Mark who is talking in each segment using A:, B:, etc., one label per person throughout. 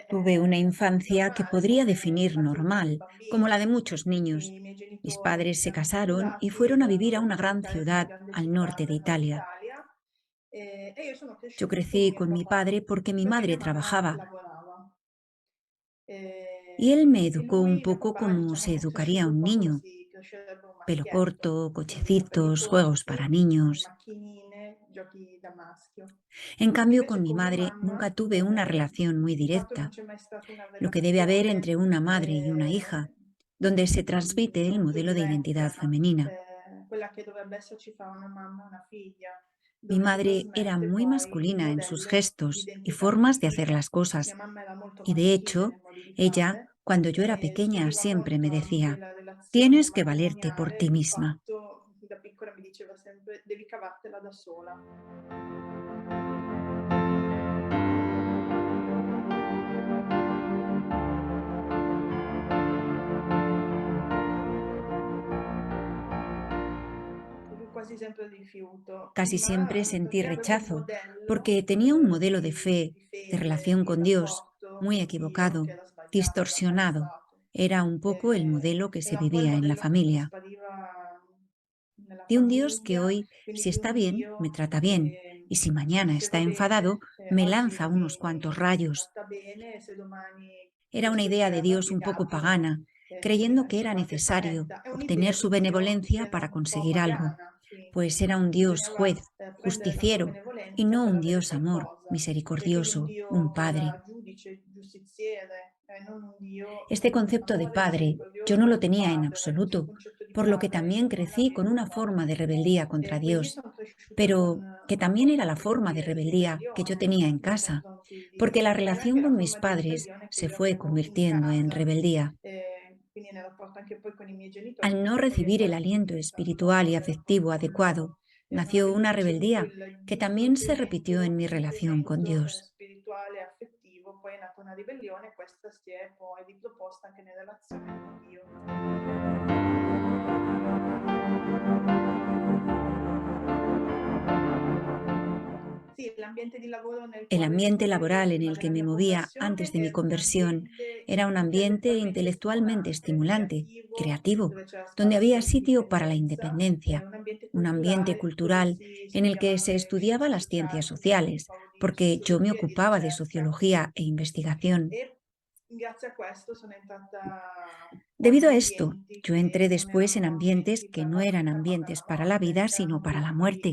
A: Tuve una infancia que podría
B: normale
A: definir
B: quasi tutti i
A: normal, como la
B: bambini.
A: de muchos niños.
B: I miei
A: Mis
B: genitori
A: padres
B: si
A: se
B: erano
A: casaron y
B: sposati,
A: fueron a vivir a
B: vivevano
A: una
B: in
A: gran
B: realtà in una
A: ciudad
B: grande
A: al
B: città
A: norte de
B: del nord
A: Italia.
B: Italia, e io sono
A: Yo
B: cresciuta con
A: crecí
B: mio
A: con mi
B: papà,
A: padre porque mi
B: perché
A: madre
B: mia mamma
A: trabajaba
B: lavorava.
A: y él me
B: E
A: educó un
B: lui, mio
A: poco
B: papà,
A: como
B: diciamo
A: se
B: che è
A: educaría a
B: cresciuto un
A: un
B: po' come
A: niño:
B: si crescerebbe un
A: pelo
B: maschietto,
A: corto,
B: quindi capelli
A: cochecitos, juegos para
B: corti,
A: niños.
B: macchinine, giochi da maschio.
A: En cambio, con
B: Invece
A: mi
B: con mia
A: madre
B: mamma,
A: nunca tuve una relación muy
B: di fatto non
A: directa,
B: c'è mai stata una
A: lo que debe haber
B: relazione,
A: entre una madre y una hija, donde se transmite el
B: molto
A: modelo de identidad
B: diretta,
A: femenina.
B: quella che dovrebbe esserci fra una mamma e una figlia,
A: Mi
B: dove si
A: madre era
B: trasmette
A: muy
B: poi il
A: masculina en sus
B: modello di
A: gestos y
B: identità
A: formas de hacer
B: femminile.
A: las
B: Mia
A: cosas.
B: mamma era molto
A: Y de
B: maschile
A: hecho,
B: nel modo di
A: ella,
B: fare
A: cuando yo era
B: e
A: pequeña,
B: speriva
A: siempre me
B: molto anche
A: decía:
B: la relazione
A: tienes que valerte por
B: matrimoniale,
A: ti
B: di
A: misma.
B: fatto da piccola mi diceva sempre: "Devi cavartela da sola". Quasi sempre rifiuto,
A: Casi siempre
B: ma
A: sentí
B: perché avevo un
A: rechazo,
B: modello,
A: porque tenía un modelo de
B: di
A: fe, de
B: fede,
A: relación
B: di
A: con Dios,
B: rapporto
A: muy
B: con Dio che
A: equivocado,
B: era sbagliato, era
A: distorsionado.
B: falsato.
A: Era un poco el modelo que se
B: Era un po' il
A: vivía en la
B: modello che
A: familia,
B: traspariva nella
A: de un Dios que
B: famiglia,
A: hoy,
B: quindi
A: si
B: di
A: está
B: un
A: bien, me
B: Dio
A: trata bien,
B: che
A: y si mañana
B: se
A: está
B: va
A: enfadado,
B: bene,
A: me lanza
B: oggi
A: unos cuantos
B: mi
A: rayos.
B: tratta bene e se domani
A: Era una
B: questo
A: idea de
B: richiama
A: Dios
B: mi
A: un poco
B: capito,
A: pagana, creyendo que
B: faccio
A: era
B: qualche
A: necesario
B: panetta. È un'idea
A: obtener
B: di
A: su
B: Dio che
A: benevolencia
B: era
A: para
B: un po'
A: conseguir algo,
B: pagana, quindi
A: pues era un Dios
B: bisognava,
A: juez,
B: prendere la sua
A: justiciero, y
B: benevolenza
A: no
B: per
A: un
B: avere
A: Dios amor,
B: qualcosa. E quindi un
A: misericordioso, un
B: Dio che
A: Padre.
B: era giudice, giustiziere, e non un Dio,
A: Este concepto de
B: amore
A: padre yo no
B: misericordioso,
A: lo
B: un
A: tenía en
B: padre. Il suo
A: absoluto,
B: concetto di
A: por lo que
B: padre
A: también
B: io non
A: crecí con una
B: l'avevo.
A: forma de rebeldía contra
B: E quindi
A: Dios,
B: son cresciuta con
A: pero que
B: una
A: también era
B: forma
A: la
B: proprio
A: forma de
B: di
A: rebeldía que yo
B: ribellione
A: tenía en
B: nei
A: casa,
B: confronti di
A: porque la
B: Dio, e
A: relación
B: anche la
A: con mis
B: forma di
A: padres
B: ribellione che
A: se
B: io
A: fue
B: avevo in
A: convirtiendo en
B: casa,
A: rebeldía.
B: quindi nel rapporto anche poi con i miei genitori,
A: Al no
B: perché poi è
A: recibir el
B: questo che
A: aliento
B: mi trasforma
A: espiritual y
B: nel
A: afectivo adecuado,
B: non
A: nació
B: avendo
A: una
B: ricevuto
A: rebeldía
B: il
A: que
B: giusto
A: también se repitió en
B: nutrimento
A: mi relación con
B: nutrimento,
A: Dios.
B: spirituale e affettivo, poi è nata una ribellione e questa si è poi riproposta anche nelle relazioni con Dio. Sì, l'ambiente di lavoro nel
A: El
B: quale mi
A: ambiente
B: muovevo
A: laboral en
B: prima
A: el que
B: della
A: me
B: mia
A: movía antes
B: conversione
A: de mi
B: era un
A: conversión
B: ambiente
A: era un ambiente
B: intellettualmente
A: intelectualmente
B: stimolante,
A: estimulante,
B: creativo,
A: creativo,
B: dove c'era
A: donde
B: spazio
A: había
B: per
A: sitio para la
B: l'indipendenza,
A: independencia,
B: un ambiente
A: un ambiente
B: culturale dove
A: cultural
B: si
A: en el que
B: studiavano
A: se
B: le
A: estudiaba
B: scienze
A: las ciencias
B: sociali, quindi io mi
A: sociales,
B: occupavo di
A: porque yo me
B: sociologia e di
A: ocupaba de
B: ricerca
A: sociología e investigación.
B: e grazie a questo sono entrata poi in
A: Debido a esto,
B: ambienti
A: yo
B: che
A: entré
B: non
A: después en
B: erano
A: ambientes
B: ambienti
A: que
B: per
A: no
B: la
A: eran
B: vita ma per
A: ambientes
B: la
A: para la vida,
B: morte,
A: sino
B: erano
A: para la
B: gruppi
A: muerte.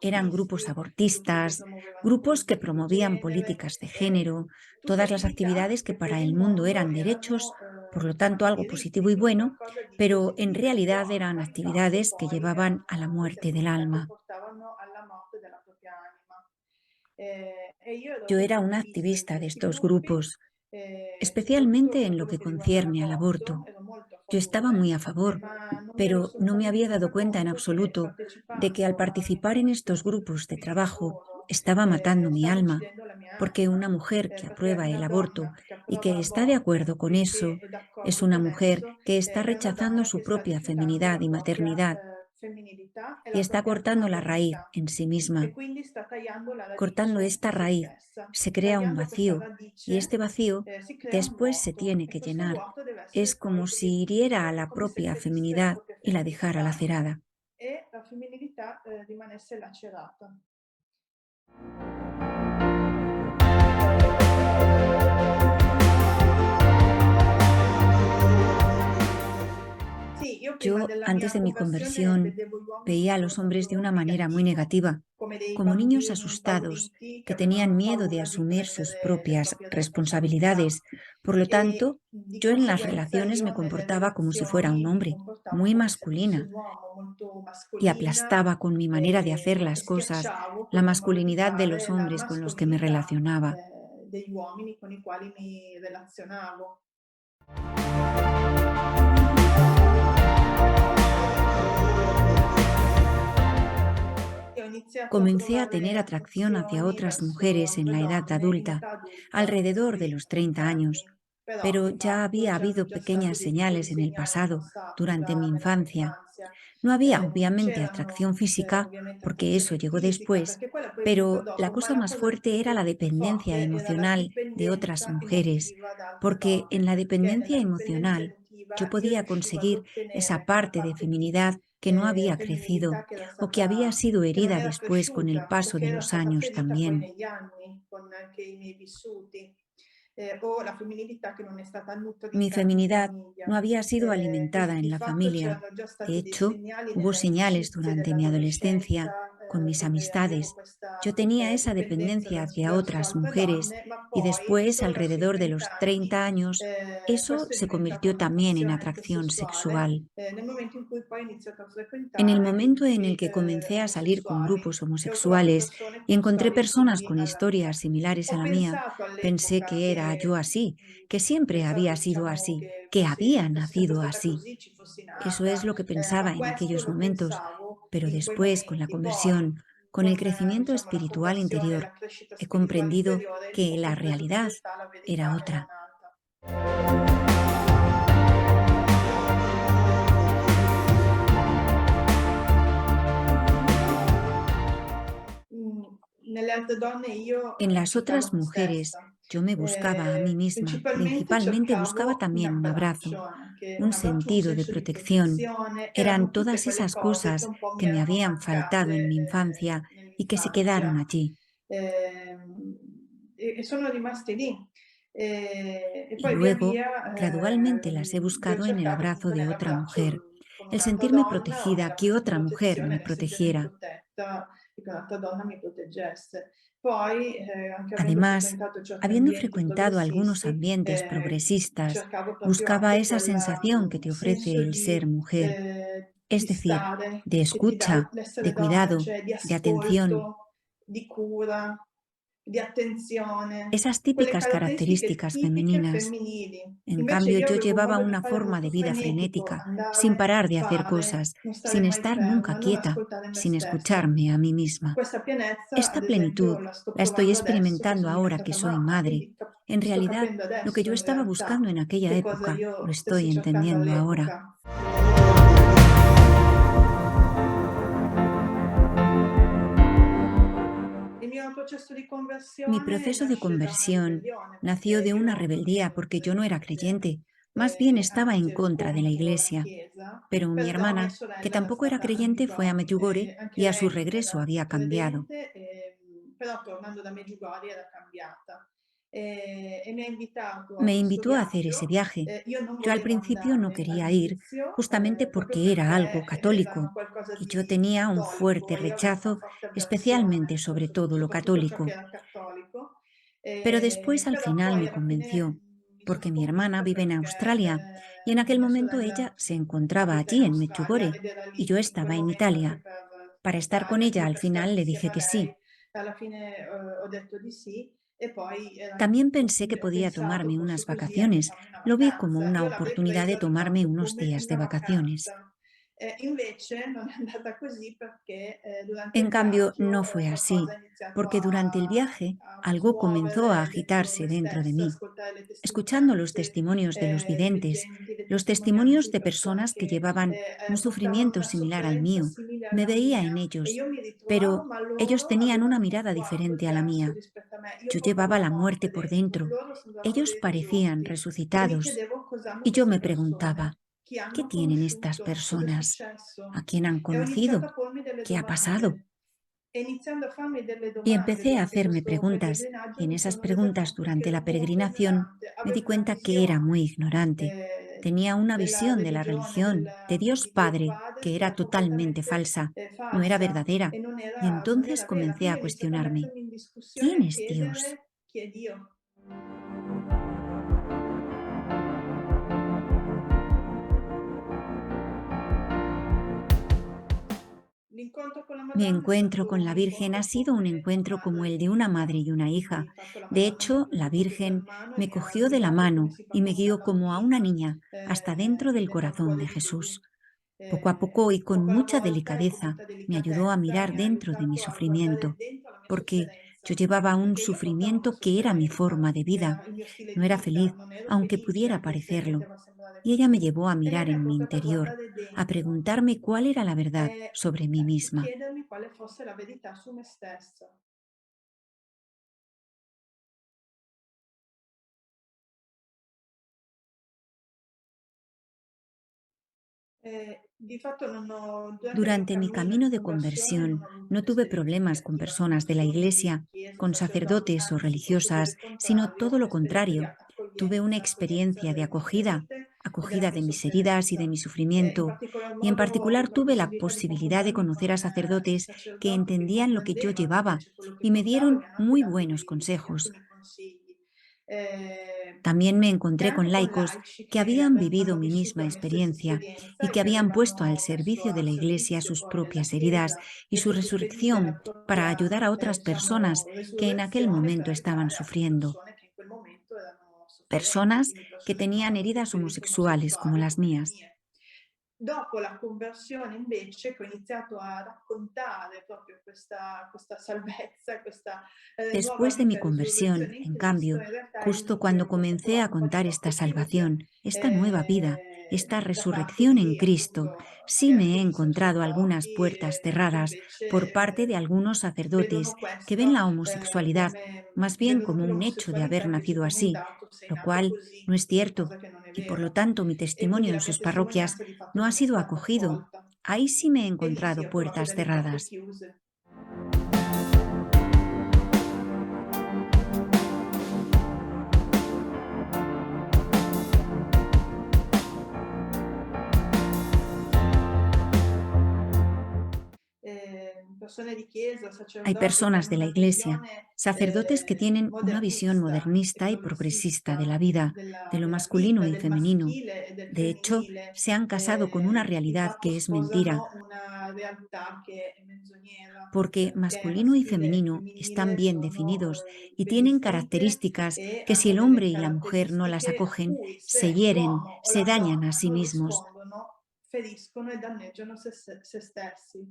A: Eran grupos
B: abortisti, gruppi che
A: abortistas,
B: promuovevano
A: grupos que
B: politiche di
A: promovían
B: genere,
A: políticas de género,
B: tutte
A: todas las
B: attività
A: actividades que
B: che per
A: para
B: il
A: el mundo
B: mondo
A: eran derechos,
B: erano
A: por lo tanto algo positivo
B: diritti,
A: y
B: quindi
A: bueno,
B: qualcosa di
A: pero en
B: positivo e di
A: realidad
B: buono,
A: eran
B: ma in fatto
A: actividades que
B: poi
A: llevaban a la
B: erano
A: muerte del
B: semplicemente
A: alma.
B: portavano alla morte della propria anima. E io ero
A: Yo
B: una
A: era una
B: attivista in
A: activista de
B: questi
A: estos
B: gruppi,
A: grupos,
B: soprattutto
A: especialmente en
B: per
A: lo
B: quello
A: que
B: che riguarda
A: concierne al
B: l'aborto,
A: aborto.
B: ero molto a
A: Yo estaba muy
B: favore,
A: a favor,
B: ma non mi ero
A: pero no me
B: assolutamente
A: había dado
B: resa
A: cuenta en
B: conto che
A: absoluto de que al
B: partecipando a
A: participar en estos
B: questi
A: grupos de
B: gruppi di
A: trabajo
B: lavoro,
A: estaba matando mi
B: stavo
A: alma,
B: uccidendo la mia
A: porque una
B: anima,
A: mujer que
B: perché
A: aprueba el
B: una
A: aborto
B: donna che
A: y
B: approva
A: que está de
B: l'aborto
A: acuerdo con
B: e che
A: eso
B: è
A: es
B: d'accordo
A: una
B: con
A: mujer
B: esso,
A: que está
B: è una
A: rechazando
B: donna
A: su
B: che sta
A: propia
B: rifiutando
A: feminidad
B: la
A: y
B: propria
A: maternidad
B: femminilità e
A: y
B: la
A: está
B: propria
A: cortando la raíz
B: maternità
A: en sí
B: e
A: misma.
B: quindi sta tagliando la
A: Cortando
B: radice
A: esta
B: in se
A: raíz
B: stessa.
A: se crea un
B: Tagliando questa
A: vacío y este
B: radice
A: vacío
B: si crea un
A: después se
B: vuoto
A: tiene
B: e
A: que
B: questo
A: llenar.
B: vuoto deve essere
A: Es
B: poi
A: como si hiriera a
B: riempito. È
A: la
B: come se
A: propia
B: ferisse la
A: feminidad
B: propria
A: y la dejara
B: femminilità
A: lacerada.
B: e la femminilità rimanesse lacerata. Sì, io prima
A: Yo,
B: della
A: antes
B: mia
A: de mi
B: conversione
A: conversión,
B: vedevo gli uomini
A: veía a
B: solo
A: los
B: come
A: hombres
B: un
A: de
B: ruolo
A: una manera muy
B: negativo,
A: negativa,
B: come dei
A: como niños
B: bambini
A: asustados
B: impauriti che
A: que
B: avevano
A: tenían miedo de
B: paura di
A: asumir sus
B: prendere le
A: propias
B: proprie responsabilità
A: responsabilidades. Por lo
B: e
A: tanto,
B: di
A: yo en las
B: conseguenza
A: relaciones me
B: io nelle
A: comportaba como si fuera un
B: relazioni mi
A: hombre,
B: comportavo
A: muy
B: come se fossi
A: masculina,
B: un uomo, molto
A: y
B: mascolina,
A: aplastaba con mi manera de hacer
B: e
A: las cosas
B: schiacciavo
A: la
B: col mio modo di
A: masculinidad de los
B: fare la
A: hombres con los que me
B: mascolinità
A: relacionaba.
B: degli uomini con i quali mi relazionavo. E ho iniziato a
A: Comencé a
B: provare
A: tener atracción hacia
B: attrazioni
A: otras
B: verso
A: mujeres en
B: altre
A: la edad
B: donne in
A: adulta,
B: età adulta,
A: alrededor de
B: sì,
A: los 30 años.
B: ventenni. però
A: pero
B: di
A: ya
B: fatto
A: había
B: c'erano
A: habido
B: già stati
A: pequeñas
B: dei piccoli
A: señales en el
B: segnali in
A: pasado,
B: passato,
A: durante
B: già
A: mi
B: nella mia
A: infancia.
B: infanzia.
A: No había
B: Non
A: obviamente atracción
B: c'erano,
A: física,
B: ovviamente
A: porque eso
B: attrazione
A: llegó
B: fisica,
A: después,
B: perché quella poi è venuta
A: pero la
B: dopo, ma
A: cosa
B: la
A: más
B: cosa
A: fuerte era la
B: più
A: dependencia
B: forte era la
A: emocional de otras
B: dipendenza
A: mujeres,
B: emotiva da altre
A: porque en
B: donne,
A: la
B: perché
A: dependencia
B: nella dipendenza
A: emocional yo
B: emotiva io
A: podía
B: riuscivo ad
A: conseguir esa
B: ottenere quella
A: parte de
B: parte di
A: feminidad que no había crecido
B: femminilità che era
A: o que había
B: stata,
A: sido
B: che non
A: herida
B: era
A: después con el
B: cresciuta,
A: paso
B: perché
A: de
B: era
A: los
B: stata
A: años
B: ferita poi
A: también.
B: negli anni con anche i miei vissuti, o la femminilità che non è stata
A: Mi
B: nutrita in
A: feminidad no
B: famiglia.
A: había sido
B: Quindi
A: alimentada en
B: di
A: la
B: fatto
A: familia.
B: c'erano già
A: De
B: stati dei
A: hecho,
B: segnali
A: hubo
B: nelle
A: señales
B: amicizie
A: durante mi adolescencia
B: dell'adolescenza,
A: con mis
B: dove avevo
A: amistades. Yo
B: questa,
A: tenía esa
B: dipendenza
A: dependencia hacia
B: verso
A: otras
B: altre
A: mujeres
B: donne, ma
A: y
B: poi
A: después,
B: solo verso i
A: alrededor de
B: 30
A: los
B: anni,
A: 30 años, eso
B: questo è
A: se
B: diventato
A: convirtió también en
B: un'attrazione anche
A: atracción
B: sessuale,
A: sexual.
B: nel momento in cui poi ho iniziato a
A: En el
B: frequentare
A: momento en el
B: gruppi,
A: que comencé a salir con
B: omosessuali
A: grupos
B: e ho trovato
A: homosexuales
B: persone
A: y
B: con
A: encontré
B: storie
A: personas
B: simili
A: con
B: alla
A: historias
B: mia.
A: similares a
B: Ho
A: la mía,
B: pensato
A: pensé
B: all'epoca
A: que era yo
B: che,
A: así, que siempre había
B: pensavo
A: sido
B: diciamo
A: así,
B: che
A: que había
B: fossi sempre
A: nacido
B: stata
A: así.
B: così, ci fossi
A: Eso es
B: nata,
A: lo que
B: ma
A: pensaba en
B: questo
A: aquellos
B: lo
A: momentos,
B: pensavo
A: pero
B: in quei
A: después, con la
B: momenti. Poi,
A: conversión, con el
B: con
A: crecimiento
B: diciamo la
A: espiritual
B: conversione e
A: interior,
B: la crescita
A: he
B: spirituale
A: comprendido
B: interiore,
A: que
B: ho
A: la
B: compreso che in
A: realidad
B: realtà la
A: era
B: verità era
A: otra.
B: un'altra. Mhmm, nelle altre donne io,
A: En las
B: cercavo
A: otras
B: me
A: mujeres,
B: stessa.
A: yo me buscaba a mí misma,
B: Principalmente
A: principalmente buscaba
B: cercavo
A: también
B: un
A: un
B: abbraccio, un
A: sentido de
B: senso di
A: protección.
B: protezione, erano
A: Eran
B: tutte
A: todas
B: quelle
A: esas
B: cose che
A: cosas
B: un po' mi
A: que me
B: erano
A: habían faltado en
B: mancate,
A: mi infancia y que se quedaron
B: nell'infanzia,
A: allí.
B: ehm, e sono rimaste lì. E
A: Y
B: poi via
A: luego,
B: via,
A: gradualmente las he
B: li ho
A: buscado en el
B: cercate
A: abrazo
B: appunto
A: de otra mujer,
B: nell'abbraccio con
A: el
B: un'altra
A: sentirme
B: donna o
A: protegida,
B: nella
A: que otra mujer
B: protezione,
A: me
B: nel sentirmi
A: protegiera.
B: protetta e che un'altra donna mi proteggesse. Poi, anche avendo
A: Además,
B: frequentato certi
A: habiendo
B: ambienti
A: frecuentado algunos
B: progressisti,
A: ambientes progresistas,
B: cercavo proprio
A: buscaba
B: anche
A: esa
B: quel,
A: sensación que te ofrece
B: senso
A: el ser mujer,
B: di
A: es decir,
B: stare,
A: de
B: che ti dà
A: escucha,
B: l'essere
A: de
B: donna,
A: cuidado,
B: cioè di
A: de atención,
B: ascolto, di cura, di attenzione,
A: esas
B: quelle
A: típicas
B: caratteristiche
A: características
B: tipiche
A: femeninas.
B: femminili.
A: En
B: Invece
A: cambio,
B: io
A: yo
B: avevo un
A: llevaba
B: modo di
A: una
B: fare
A: forma de
B: molto
A: vida
B: frenetico,
A: frenética, sin
B: andare,
A: parar de hacer
B: fare,
A: cosas,
B: non
A: sin
B: stare mai
A: estar nunca
B: ferma, non
A: quieta,
B: ascoltare me
A: sin
B: stessa.
A: escucharme a mí misma.
B: Questa pienezza,
A: Esta
B: ad esempio,
A: plenitud
B: la sto
A: la estoy
B: provando adesso che
A: experimentando
B: sono
A: ahora que
B: diventata
A: soy
B: mamma,
A: madre.
B: quindi
A: En
B: sto
A: realidad,
B: capendo
A: lo que yo
B: adesso in
A: estaba
B: realtà
A: buscando en aquella
B: che cosa
A: época, lo
B: io
A: estoy
B: stessi cercando
A: entendiendo ahora.
B: all'epoca. Il mio processo di
A: Mi
B: conversione
A: proceso de
B: nasce da una
A: conversión
B: ribellione,
A: nació
B: perché
A: de una
B: io
A: rebeldía
B: non ero
A: porque yo no era
B: credente,
A: creyente, más bien estaba en
B: anzi ero
A: contra de la
B: contro la
A: iglesia.
B: chiesa,
A: Pero mi
B: però mia
A: hermana, que
B: sorella era
A: tampoco era
B: stata
A: creyente, fue a Medjugorje
B: anche
A: y a su
B: lei
A: regreso
B: era
A: había cambiado.
B: credente, però tornando da Medjugorje era cambiata. E mi ha invitato a
A: Me
B: questo
A: invitó a hacer ese
B: viaggio.
A: viaje.
B: Io non
A: Yo al
B: volevo
A: principio no
B: andare
A: quería ir,
B: all'inizio,
A: justamente
B: proprio
A: porque era algo
B: perché era
A: católico,
B: qualcosa
A: y yo
B: di
A: tenía un
B: cattolico
A: fuerte
B: e io avevo una
A: rechazo,
B: forte
A: especialmente
B: avversione,
A: sobre todo lo
B: soprattutto ciò che
A: católico.
B: era cattolico.
A: Pero después al
B: Però
A: final
B: poi
A: me
B: alla fine,
A: convenció,
B: mi sono
A: porque mi hermana
B: convinta
A: vive en
B: perché,
A: Australia y en aquel
B: mia
A: momento
B: sorella
A: ella se encontraba
B: abita in
A: allí en
B: Australia
A: Medjugorje
B: ed era
A: y
B: lì
A: yo
B: in quel
A: estaba en
B: momento anche
A: Italia.
B: per
A: Para estar con
B: andare,
A: ella
B: quindi
A: al
B: per stare
A: final le
B: insieme
A: dije
B: a
A: que sí.
B: lei. Alla fine, ho detto di sì e poi
A: También pensé que
B: ho
A: podía
B: pensato
A: tomarme
B: fosse
A: unas
B: così e di
A: vacaciones.
B: farmi una
A: Lo vi como
B: vacanza.
A: una
B: Io l'avrei
A: oportunidad de
B: presa di
A: tomarme
B: fatto
A: unos
B: come
A: días de
B: una
A: vacaciones.
B: vacanza. Invece non è andata così perché, durante
A: En
B: il
A: cambio, no
B: viaggio,
A: fue
B: qualcosa
A: así,
B: ha iniziato
A: porque durante el viaje
B: a
A: algo comenzó a
B: smuovere dentro
A: agitarse
B: me
A: dentro de
B: stessa,
A: mí.
B: ascoltare le
A: Escuchando los
B: testimonianze,
A: testimonios de los videntes,
B: veggenti, le
A: los testimonios
B: testimonianze di
A: de
B: persone
A: personas que
B: che,
A: llevaban un
B: portavano
A: sufrimiento
B: una
A: similar al
B: sofferenza
A: mío,
B: simile
A: me
B: alla
A: veía en
B: mia e
A: ellos,
B: io mi ritrovavo,
A: pero
B: ma
A: ellos
B: loro
A: tenían una
B: avevano un
A: mirada
B: sguardo
A: diferente a la
B: diverso
A: mía.
B: rispetto a me. Io
A: Yo
B: proprio
A: llevaba
B: avevo
A: la
B: morte
A: muerte por
B: dentro,
A: dentro.
B: loro sembravano
A: Ellos
B: dei
A: parecían
B: risorti e mi
A: resucitados.
B: chiedevo cosa hanno
A: Y yo
B: queste
A: me preguntaba,
B: persone, chi
A: ¿qué
B: hanno
A: tienen estas
B: conosciuto, cosa è
A: personas? ¿A
B: successo?
A: quién han
B: E ho iniziato
A: conocido?
B: a pormi delle
A: ¿Qué ha pasado?
B: domande. E iniziando a farmi delle
A: Y
B: domande
A: empecé a
B: durante
A: hacerme
B: questo
A: preguntas, y
B: pellegrinaggio
A: en
B: mi
A: esas
B: sono resa
A: preguntas
B: conto che
A: durante la
B: ero molto
A: peregrinación
B: ignorante,
A: me di
B: avevo una
A: cuenta que era
B: visione
A: muy ignorante. Tenía una
B: della
A: visión de la
B: religione,
A: religión, de Dios
B: di Dio
A: Padre,
B: Padre
A: que
B: che
A: era
B: era
A: totalmente
B: completamente,
A: falsa, no era
B: falsa
A: verdadera.
B: e
A: Y
B: non
A: entonces
B: era vera.
A: comencé
B: Quindi
A: a
B: ho iniziato a
A: cuestionarme,
B: mettermi in discussione
A: ¿quién
B: e
A: es Dios?
B: chiedere chi è Dio. L'incontro con la
A: Mi
B: Madonna è
A: encuentro
B: stato
A: con
B: un
A: la Virgen ha
B: incontro
A: sido un
B: come
A: encuentro como
B: madre e
A: el de una madre
B: figlia.
A: y una hija.
B: Di fatto la
A: De
B: Madonna mi ha
A: hecho, la
B: preso proprio per
A: Virgen
B: mano
A: me
B: e ha
A: cogió de la
B: guidato come
A: mano
B: si fa
A: y me
B: con una
A: guió como a una
B: bambina,
A: niña hasta dentro del
B: dentro il
A: corazón
B: cuore
A: de
B: di Gesù.
A: Jesús. Poco a poco y con
B: Poco alla
A: mucha
B: volta e con
A: delicadeza
B: molta
A: me ayudó a
B: delicatezza
A: mirar
B: mi ha
A: dentro de mi
B: aiutato a guardare
A: sufrimiento,
B: dentro la mia
A: porque Yo llevaba un sufrimiento que era mi forma de vida.
B: il mio stile
A: No
B: di
A: era
B: vita,
A: feliz,
B: non ero
A: aunque
B: felice
A: pudiera
B: anche se
A: parecerlo.
B: poteva sembrare
A: Y ella me
B: così.
A: llevò a
B: E lei
A: mirar
B: mi ha
A: en mi
B: portato a
A: interior,
B: guardare
A: a
B: dentro
A: preguntarme cuál era la verdad
B: e
A: sobre mí misma.
B: chiedermi quale fosse la verità su me stessa. Di fatto non ho durante il mio
A: Durante mi
B: cammino di
A: camino de
B: conversione non
A: conversión
B: ho avuto
A: no tuve
B: esperienze
A: problemas con
B: negative con
A: personas de la
B: persone di
A: iglesia,
B: chiesa,
A: con
B: sacerdoti,
A: sacerdotes o
B: anzi posso dire
A: religiosas,
B: il
A: sino
B: contrario,
A: todo lo
B: un'esperienza di
A: contrario. Tuve una
B: accoglienza
A: experiencia de
B: delle mie
A: acogida,
B: ferite e della
A: acogida
B: mia
A: de mis heridas y de
B: sofferenza.
A: mi
B: In
A: sufrimiento.
B: particolar
A: Y en
B: modo ho
A: particular
B: avuto la
A: tuve la
B: possibilità di
A: posibilidad de
B: confrontarmi
A: conocer a
B: con i
A: sacerdotes que
B: sacerdoti che
A: entendían lo que yo
B: comprendevano
A: llevaba
B: invece quello che
A: y me
B: provavo e mi
A: dieron
B: hanno anche
A: muy
B: dato
A: buenos
B: degli
A: consejos.
B: ottimi consigli. Ehm,
A: También me
B: e
A: encontré con
B: anche con
A: laicos
B: laici
A: que
B: che
A: habían vivido
B: avevano
A: mi
B: vissuto
A: misma
B: la mia stessa
A: experiencia y
B: esperienza e
A: que
B: che
A: habían puesto al
B: avevano messo
A: servicio de
B: al
A: la Iglesia
B: servizio
A: sus
B: poi della
A: propias heridas
B: Chiesa
A: y
B: le
A: su
B: proprie ferite, la
A: resurrección para
B: propria,
A: ayudar a otras personas
B: diciamo,
A: que en aquel
B: resurrezione per
A: momento estaban
B: aiutare altre
A: sufriendo.
B: persone che in quel momento erano sofferenti,
A: Personas
B: quindi
A: que
B: persone che
A: tenían
B: avevano
A: heridas
B: sofferto
A: homosexuales como
B: omosessuali
A: las
B: come le
A: mías.
B: mie. Dopo la conversione invece che ho iniziato a raccontare proprio questa salvezza, questa, nuova
A: Después de mi
B: vita e risurrezione
A: conversión,
B: in
A: en
B: Cristo,
A: cambio,
B: in realtà i
A: justo
B: nuclei
A: cuando
B: hanno
A: comencé a
B: trovato un po' di
A: contar esta
B: porte chiuse,
A: salvación, esta nueva vida, esta
B: da parte
A: resurrección en
B: di
A: Cristo,
B: appunto
A: sí me
B: magari
A: he
B: di
A: encontrado algunas
B: sacerdoti,
A: puertas
B: che
A: cerradas por
B: invece,
A: parte de algunos sacerdotes
B: vedono
A: que ven
B: questo,
A: la homosexualidad más bien
B: vedono
A: como
B: più
A: un hecho de haber
B: l'omosessualità invece
A: nacido
B: come un
A: así,
B: dato, sei
A: lo
B: nato
A: cual
B: così,
A: no es cierto,
B: cosa che non è
A: y por lo
B: vera.
A: tanto mi
B: E
A: testimonio
B: quindi
A: en
B: la mia
A: sus parroquias
B: testimonianza di fatto
A: no ha
B: non è
A: sido
B: stata
A: acogido.
B: accolta.
A: Ahí sí me he
B: E lì sì,
A: encontrado
B: ho trovato
A: puertas
B: delle porte
A: cerradas.
B: chiuse. Persone di chiesa,
A: Hay
B: sacerdoti che
A: personas
B: hanno
A: de la
B: una
A: Iglesia,
B: visione,
A: sacerdotes que tienen una visión
B: modernista e
A: modernista y progresista de
B: progressista
A: la vida, de lo
B: della
A: masculino
B: vita,
A: y
B: del
A: femenino.
B: maschile e del
A: De hecho,
B: femminile,
A: se han casado con una
B: di
A: realidad
B: fatto
A: que es mentira,
B: sposano una realtà che è menzognera,
A: porque
B: perché
A: masculino y
B: maschile e
A: femenino están
B: femminile
A: bien
B: sono,
A: definidos y
B: ben
A: tienen
B: distinte
A: características
B: e
A: que si
B: hanno
A: el
B: delle
A: hombre y la mujer no las
B: caratteristiche a
A: acogen,
B: cui
A: se
B: se
A: hieren,
B: l'uomo o
A: se
B: la
A: dañan a
B: donna
A: sí
B: non
A: mismos.
B: rispondono, feriscono e danneggiano se stessi.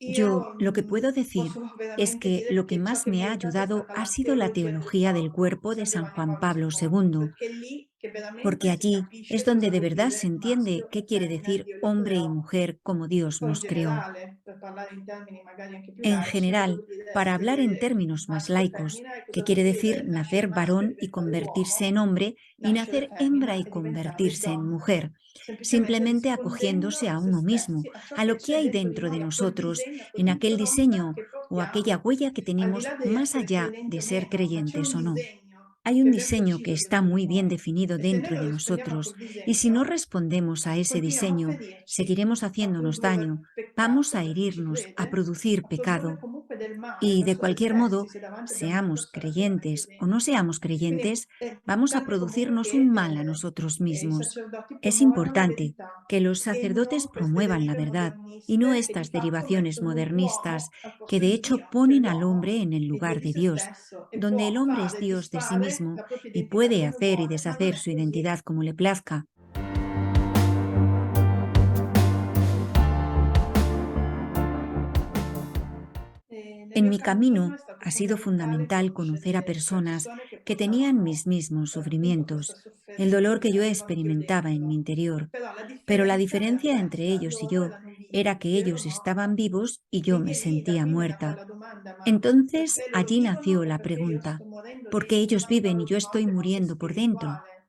A: Yo
B: Io,
A: lo que puedo decir
B: posso
A: es
B: veramente
A: que
B: dire
A: lo que
B: che ciò
A: más
B: che mi
A: me
B: ha
A: ha
B: aiutato è
A: ayudado
B: stata
A: ha
B: la
A: sido la
B: teologia del
A: teología del
B: corpo,
A: cuerpo de
B: San
A: San
B: Giovanni
A: Juan
B: Paolo
A: Pablo
B: II,
A: II,
B: perché è lì che
A: porque
B: veramente si
A: allí es
B: capisce
A: donde
B: cosa
A: de
B: vuol
A: verdad se
B: dire
A: entiende
B: maschio
A: qué
B: e
A: quiere
B: femmina,
A: decir
B: Dio li
A: hombre y
B: creò.
A: mujer como Dios
B: Poi in
A: nos creó.
B: generale, per parlare in termini magari anche più
A: En
B: laici, cosa
A: general,
B: vuol dire
A: para hablar en
B: essere
A: términos más
B: maschio e
A: laicos,
B: femmina e
A: que
B: cosa
A: quiere
B: vuol
A: decir
B: dire nascere
A: nacer
B: maschio e
A: varón y
B: diventare
A: convertirse en
B: uomo,
A: hombre y
B: nascere
A: nacer hembra
B: femmina
A: y
B: e diventare
A: convertirse en
B: donna,
A: mujer,
B: semplicemente
A: simplemente acogiéndose
B: rispondendo
A: a
B: se
A: uno mismo,
B: stessi a ciò
A: a
B: che
A: lo que
B: c'è
A: hay
B: dentro di
A: dentro de
B: noi, a quel
A: nosotros,
B: disegno, a
A: en aquel
B: quell'impronta
A: diseño
B: che
A: o aquella
B: portiamo,
A: huella que
B: al di
A: tenemos
B: là di
A: más
B: essere
A: allá de
B: credenti o
A: ser
B: meno, ma c'è
A: creyentes
B: un
A: o no.
B: disegno
A: Hay
B: che
A: un
B: abbiamo
A: diseño que
B: deciso
A: está
B: dentro di
A: muy bien
B: noi
A: definido
B: e se noi
A: dentro
B: non
A: de
B: rispondiamo a
A: nosotros,
B: quel
A: y si no
B: disegno,
A: respondemos a ese
B: continuiamo a
A: diseño,
B: ferirci,
A: seguiremos haciéndonos
B: appunto per
A: daño, vamos
B: peccato,
A: a
B: per chi ci
A: herirnos, a
B: crede,
A: producir
B: a produrre
A: pecado.
B: comunque del male
A: Y de
B: verso se
A: cualquier
B: stessi,
A: modo,
B: se davanti abbiamo una
A: seamos
B: persona che non è
A: creyentes o no
B: credente.
A: seamos
B: Quindi
A: creyentes,
B: è
A: vamos a
B: importante comunque
A: producirnos
B: che
A: un mal a nosotros
B: i
A: mismos.
B: sacerdoti
A: Es
B: promuovano la
A: importante
B: verità
A: que los
B: e
A: sacerdotes
B: non queste
A: promuevan la
B: derive
A: verdad y no
B: moderniste che di
A: estas
B: fatto
A: derivaciones
B: mettono
A: modernistas
B: l'uomo al
A: que
B: posto
A: de
B: di
A: hecho
B: Dio, cioè
A: ponen al
B: l'uomo
A: hombre en el
B: è Dio
A: lugar
B: di
A: de
B: se
A: Dios,
B: stesso e
A: donde el
B: può
A: hombre es
B: fare e
A: Dios de sí
B: disfare
A: mismo
B: la propria
A: y
B: identità
A: puede
B: come
A: hacer y
B: vuole, ma non
A: deshacer
B: è
A: su
B: così.
A: identidad como le plazca.
B: Nel
A: En
B: mio
A: mi
B: cammino
A: camino
B: è stato
A: ha sido
B: fondamentale
A: fundamental conocer a
B: conoscere
A: personas
B: persone che
A: que tenían mis
B: portavano,
A: mismos
B: appunto questa
A: sufrimientos, el dolor
B: sofferenza
A: que
B: che
A: yo
B: avevano io
A: experimentaba en mi
B: dentro.
A: interior.
B: Però la
A: Pero la
B: differenza era
A: diferencia entre
B: questa:
A: ellos y
B: loro
A: yo
B: erano
A: era
B: vivi,
A: que
B: io ero
A: ellos estaban
B: morta.
A: vivos y yo me
B: Quindi è lì da
A: sentía
B: qui nata
A: muerta.
B: la domanda: ma
A: Entonces
B: perché loro
A: allí
B: vivono
A: nació
B: e
A: la
B: perché io
A: pregunta,
B: sto morendo
A: ¿por qué
B: dentro?
A: ellos
B: Non
A: viven y
B: parlo
A: yo
B: di
A: estoy
B: morte morte
A: muriendo por dentro?
B: spirituale,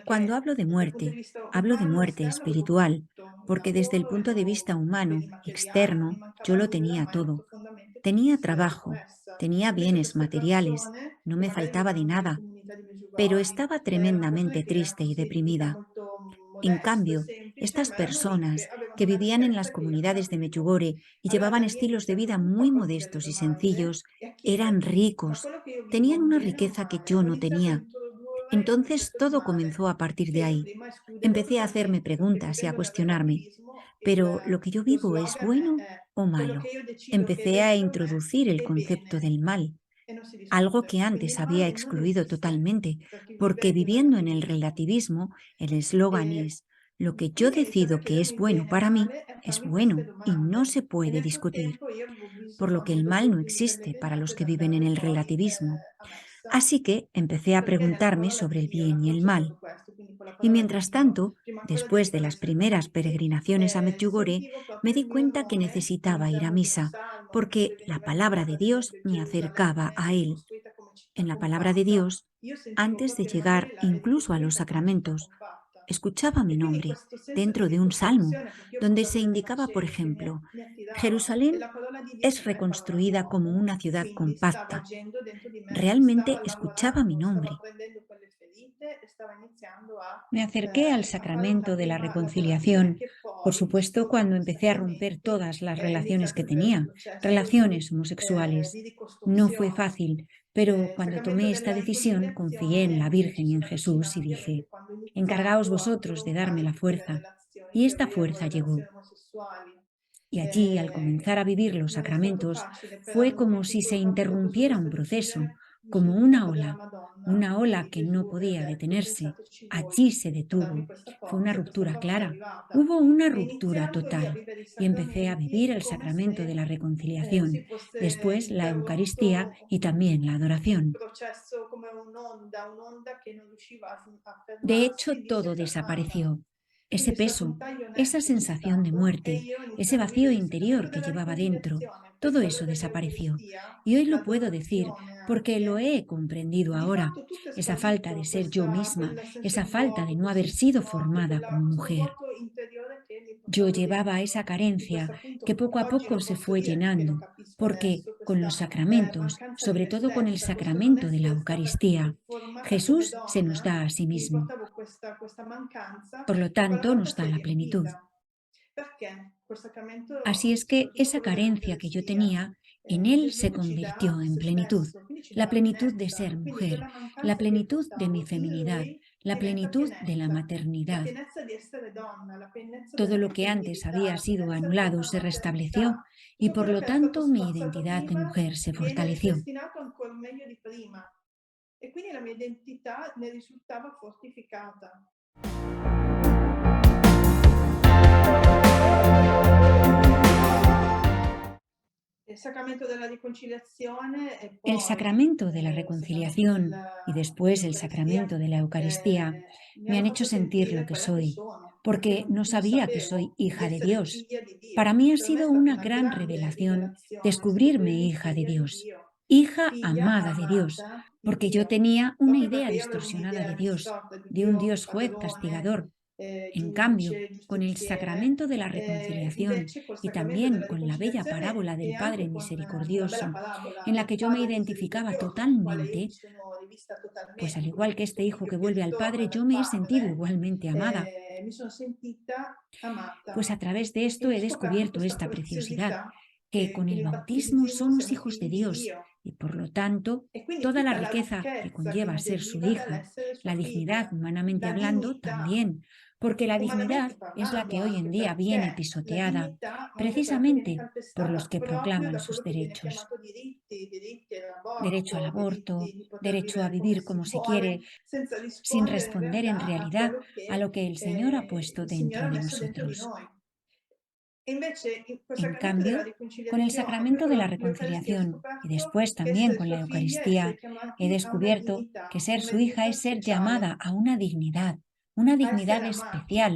A: Cuando
B: perché
A: hablo de
B: dal punto di
A: muerte,
B: vista
A: hablo de
B: umano
A: muerte
B: esterno avevo
A: espiritual,
B: tutto, il
A: porque desde el
B: lavoro,
A: punto de vista
B: avevo i
A: humano,
B: beni materiali, non mi
A: externo, yo
B: mancava
A: lo
B: nulla,
A: tenía
B: ma il
A: todo.
B: noto fondamento è che
A: Tenía
B: Cristo era
A: trabajo,
B: l'impressa.
A: tenía
B: Invece
A: bienes
B: queste
A: materiales,
B: persone,
A: no
B: che
A: me
B: magari
A: faltaba de
B: venivano dalle
A: nada,
B: comunità di
A: pero
B: Meggiugorje,
A: estaba
B: erano persone
A: tremendamente
B: che erano
A: triste y
B: sì, di vita
A: deprimida.
B: molto
A: En
B: modesta e
A: cambio,
B: semplice,
A: estas
B: ma erano ricche,
A: personas
B: avevano
A: que
B: una
A: vivían en las
B: ricchezza che io non
A: comunidades de
B: avevo.
A: Medjugorje y
B: Avevano
A: llevaban
B: da
A: estilos de
B: iniziare
A: vida
B: tutto a
A: muy
B: partire dalle
A: modestos y
B: domande
A: sencillos,
B: e a
A: eran
B: chiedermi: "Ma
A: ricos,
B: quello che io vivo
A: tenían
B: va
A: una
B: bene o
A: riqueza que
B: male?"
A: yo
B: Ho
A: no
B: iniziato a
A: tenía.
B: introdurre il
A: Entonces
B: concetto del
A: todo comenzó
B: male.
A: a partir de
B: Sì,
A: ahí.
B: prima escludevo
A: Empecé a hacerme
B: totalmente perché
A: preguntas y a
B: vivendo nel
A: cuestionarme,
B: relativismo
A: ¿pero lo que yo
B: lo
A: vivo es
B: slogan
A: bueno
B: è:
A: o
B: "Quello che
A: malo?
B: io decido che è
A: Empecé a
B: bene per me
A: introducir el
B: è
A: concepto
B: bene",
A: del mal,
B: e non si
A: algo que
B: discute. Quindi
A: antes había
B: male non
A: excluido
B: esiste
A: totalmente,
B: per chi
A: porque
B: vive il
A: viviendo en el
B: relativismo.
A: relativismo, el eslogan
B: E
A: es, lo que yo
B: quindi ho iniziato a
A: decido que es
B: chiedermi
A: bueno
B: bene e
A: para mí
B: male e a
A: es
B: farmi queste
A: bueno y no
B: domande.
A: se
B: E
A: puede
B: nel
A: discutir.
B: frattempo io avevo
A: por lo que el mal no existe para los que viven en el relativismo. Así que empecé a preguntarme sobre el bien y el mal. Y mientras tanto, después de las primeras peregrinaciones a Medjugorje, me di cuenta que necesitaba ir a misa, porque la palabra de Dios me acercaba a Él. En la palabra de Dios, antes de llegar incluso a los sacramentos, escuchaba mi nombre dentro de un salmo, donde se indicaba, por ejemplo, Jerusalén es reconstruida como una ciudad compacta. Realmente escuchaba mi nombre. Me acerqué al sacramento de la reconciliación, por supuesto, cuando empecé a romper todas las relaciones que tenía, relaciones homosexuales. No fue fácil, pero cuando tomé esta decisión confié en la Virgen y en Jesús y dije, encargaos vosotros de darme la fuerza. Y esta fuerza llegó. Y allí, al comenzar a vivir los sacramentos, fue como si se interrumpiera un proceso, como una ola que no podía detenerse. Allí se detuvo. Fue una ruptura clara. Hubo una ruptura total y empecé a vivir el sacramento de la reconciliación, después la Eucaristía y también la adoración. De hecho, todo desapareció. Ese peso, esa sensación de muerte, ese vacío interior que llevaba dentro, todo eso desapareció. Y hoy lo puedo decir porque lo he comprendido ahora, esa falta de ser yo misma, esa falta de no haber sido formada como mujer. Yo llevaba esa carencia que poco a poco se fue llenando, porque con los sacramentos, sobre todo con el sacramento de la Eucaristía, Jesús se nos da a sí mismo. Por lo tanto, nos da la plenitud. Así es que esa carencia que yo tenía, en Él se convirtió en plenitud. La plenitud de ser mujer, la plenitud de mi feminidad, la plenitud de la maternidad. Todo lo que antes había sido anulado se restableció y por lo tanto mi identidad de mujer se fortaleció.
B: E quindi la mia identità ne risultava fortificata. Il sacramento della riconciliazione e
A: El
B: poi
A: sacramento de la
B: il sacramento
A: reconciliación y después el
B: dell'Eucaristia
A: sacramento de la Eucaristía
B: mi
A: me
B: hanno
A: han hecho
B: fatto
A: sentir lo
B: sentire
A: que
B: quella che
A: soy,
B: sono, perché
A: porque no
B: non
A: sabía que soy
B: sapevo di
A: hija de
B: essere
A: Dios.
B: figlia di
A: Para
B: Dio.
A: mí ha
B: Per me è
A: sido
B: stata
A: una
B: una
A: gran
B: grande
A: revelación
B: rivelazione
A: descubrirme
B: scoprirmi
A: hija de
B: figlia di
A: Dios,
B: Dio,
A: hija
B: figlia
A: amada de Dios,
B: amata di
A: porque yo
B: Dio,
A: tenía una
B: proprio
A: idea
B: perché io avevo
A: distorsionada
B: un'idea
A: de Dios,
B: distorta di
A: de un
B: Dio,
A: Dios juez
B: padrone,
A: castigador. En cambio,
B: giudice,
A: con el
B: giustiziere.
A: sacramento de la reconciliación
B: Invece col
A: y
B: sacramento
A: también
B: della
A: con la bella
B: riconciliazione
A: parábola del
B: e
A: Padre
B: anche con la bella
A: misericordioso,
B: parabola
A: en la
B: del
A: que yo me
B: Padre
A: identificaba
B: misericordioso, nel quale io mi
A: totalmente,
B: sono rivista
A: pues al
B: totalmente come
A: igual que
B: questo
A: este hijo
B: figlio
A: que
B: che
A: vuelve al
B: ritorna
A: Padre, yo
B: dal
A: me he sentido
B: Padre,
A: igualmente amada.
B: mi sono sentita
A: Pues a
B: amata
A: través de
B: e
A: esto
B: ho
A: he
B: scoperto
A: descubierto
B: questa
A: esta preciosidad,
B: preziosità
A: que
B: che
A: con
B: con
A: el
B: il
A: bautismo
B: battesimo
A: somos
B: siamo
A: hijos de
B: figli di
A: Dios
B: Dio.
A: y por lo tanto
B: E quindi
A: toda la
B: tutta la
A: riqueza que
B: ricchezza che
A: conlleva
B: ne
A: ser su
B: deriva
A: hija,
B: dall'essere sua
A: la dignidad
B: figlia,
A: humanamente
B: la
A: hablando
B: dignità,
A: también, porque la dignidad
B: umanamente
A: es la
B: parlando
A: que hoy en
B: anche,
A: día viene
B: perché la
A: pisoteada
B: dignità oggi è quella che viene
A: precisamente por los
B: calpestata
A: que
B: proprio
A: proclaman
B: da
A: sus
B: quello che viene
A: derechos.
B: chiamato diritti, diritti
A: Derecho al
B: all'aborto, diritti
A: aborto,
B: di poter
A: derecho a
B: vivere come
A: vivir
B: si
A: como se
B: vuole,
A: quiere,
B: senza
A: sin
B: rispondere in
A: responder en
B: realtà a
A: realidad
B: quello
A: a
B: che
A: lo que el Señor ha puesto
B: il Signore
A: dentro
B: ha
A: de
B: messo dentro di
A: nosotros.
B: noi. E invece col
A: En
B: sacramento della
A: cambio, con el
B: riconciliazione e poi
A: sacramento
B: con
A: de la
B: l'Eucaristia ho
A: reconciliación y
B: scoperto
A: después
B: che
A: también
B: essere
A: con la
B: sua figlia è essere
A: Eucaristía, he
B: chiamati a
A: descubierto que ser
B: una
A: su hija
B: dignità
A: es ser
B: speciale,
A: llamada a una
B: a essere
A: dignidad
B: amati
A: especial,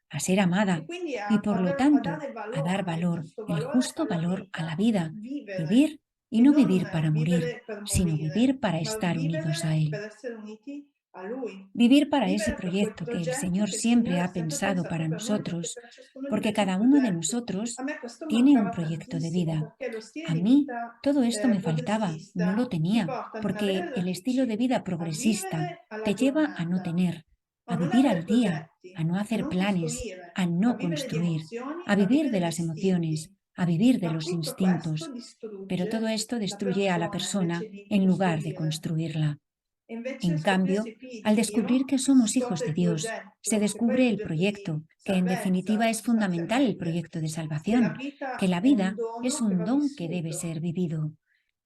A: a ser
B: e
A: amada
B: quindi
A: y
B: a,
A: por lo
B: a
A: tanto
B: dare
A: a dar
B: valore, il
A: valor,
B: giusto
A: el
B: valore
A: justo
B: alla
A: valor a la
B: vita,
A: vida,
B: vivere
A: vivir y
B: e
A: no
B: non
A: vivir para morir,
B: vivere per
A: sino
B: morire,
A: vivir para
B: ma
A: estar unidos a
B: vivere
A: Él.
B: per essere uniti a Lui,
A: Vivir para ese
B: vivere per quel
A: proyecto que el
B: progetto
A: Señor
B: che il
A: siempre
B: Signore ha
A: ha
B: sempre
A: pensado
B: pensato
A: para
B: per noi, perché
A: nosotros,
B: per ciascuno di noi
A: porque
B: c'è un
A: cada uno de
B: progetto. A
A: nosotros
B: me questo
A: tiene un
B: mancava
A: proyecto de
B: tantissimo,
A: vida.
B: perché lo stile
A: A
B: di
A: mí
B: vita
A: todo esto me faltaba, no lo
B: progressista ti
A: tenía,
B: porta a non
A: porque
B: avere
A: el estilo de
B: radici,
A: vida
B: a
A: progresista
B: vivere alla
A: te lleva a no
B: giornata,
A: tener,
B: a
A: a
B: non
A: vivir
B: avere
A: al día, a
B: progetti,
A: no
B: a
A: hacer
B: non
A: planes, a
B: costruire, a
A: no
B: vivere di
A: construir,
B: emozioni,
A: a
B: a
A: vivir de
B: vivere di
A: las emociones,
B: istinti.
A: a vivir de
B: Ma
A: los
B: tutto questo
A: instintos. Pero todo
B: distrugge
A: esto
B: la
A: destruye a la
B: persona
A: persona
B: invece di
A: en lugar de
B: costruire.
A: construirla.
B: E invece
A: En cambio,
B: scoprirsi figli
A: al
B: di
A: descubrir
B: Dio,
A: que
B: si
A: somos hijos
B: scopre
A: de
B: il
A: Dios, se
B: progetto, che poi è il
A: descubre el
B: progetto
A: proyecto,
B: di
A: que en
B: salvezza
A: definitiva es fundamental, el
B: sostanzialmente,
A: proyecto de
B: che la
A: salvación, que
B: vita
A: la
B: è un
A: vida es
B: dono che
A: un
B: va
A: don que debe ser
B: vissuto.
A: vivido.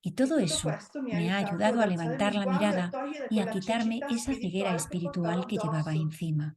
A: Y
B: E
A: todo
B: tutto
A: eso
B: questo mi ha
A: me ha
B: aiutato
A: ayudado
B: ad
A: a
B: alzare lo
A: levantar la
B: sguardo e a
A: mirada
B: togliere
A: y a
B: quella
A: quitarme
B: cecità
A: esa ceguera
B: spirituale che portavo
A: espiritual que llevaba
B: addosso.
A: encima.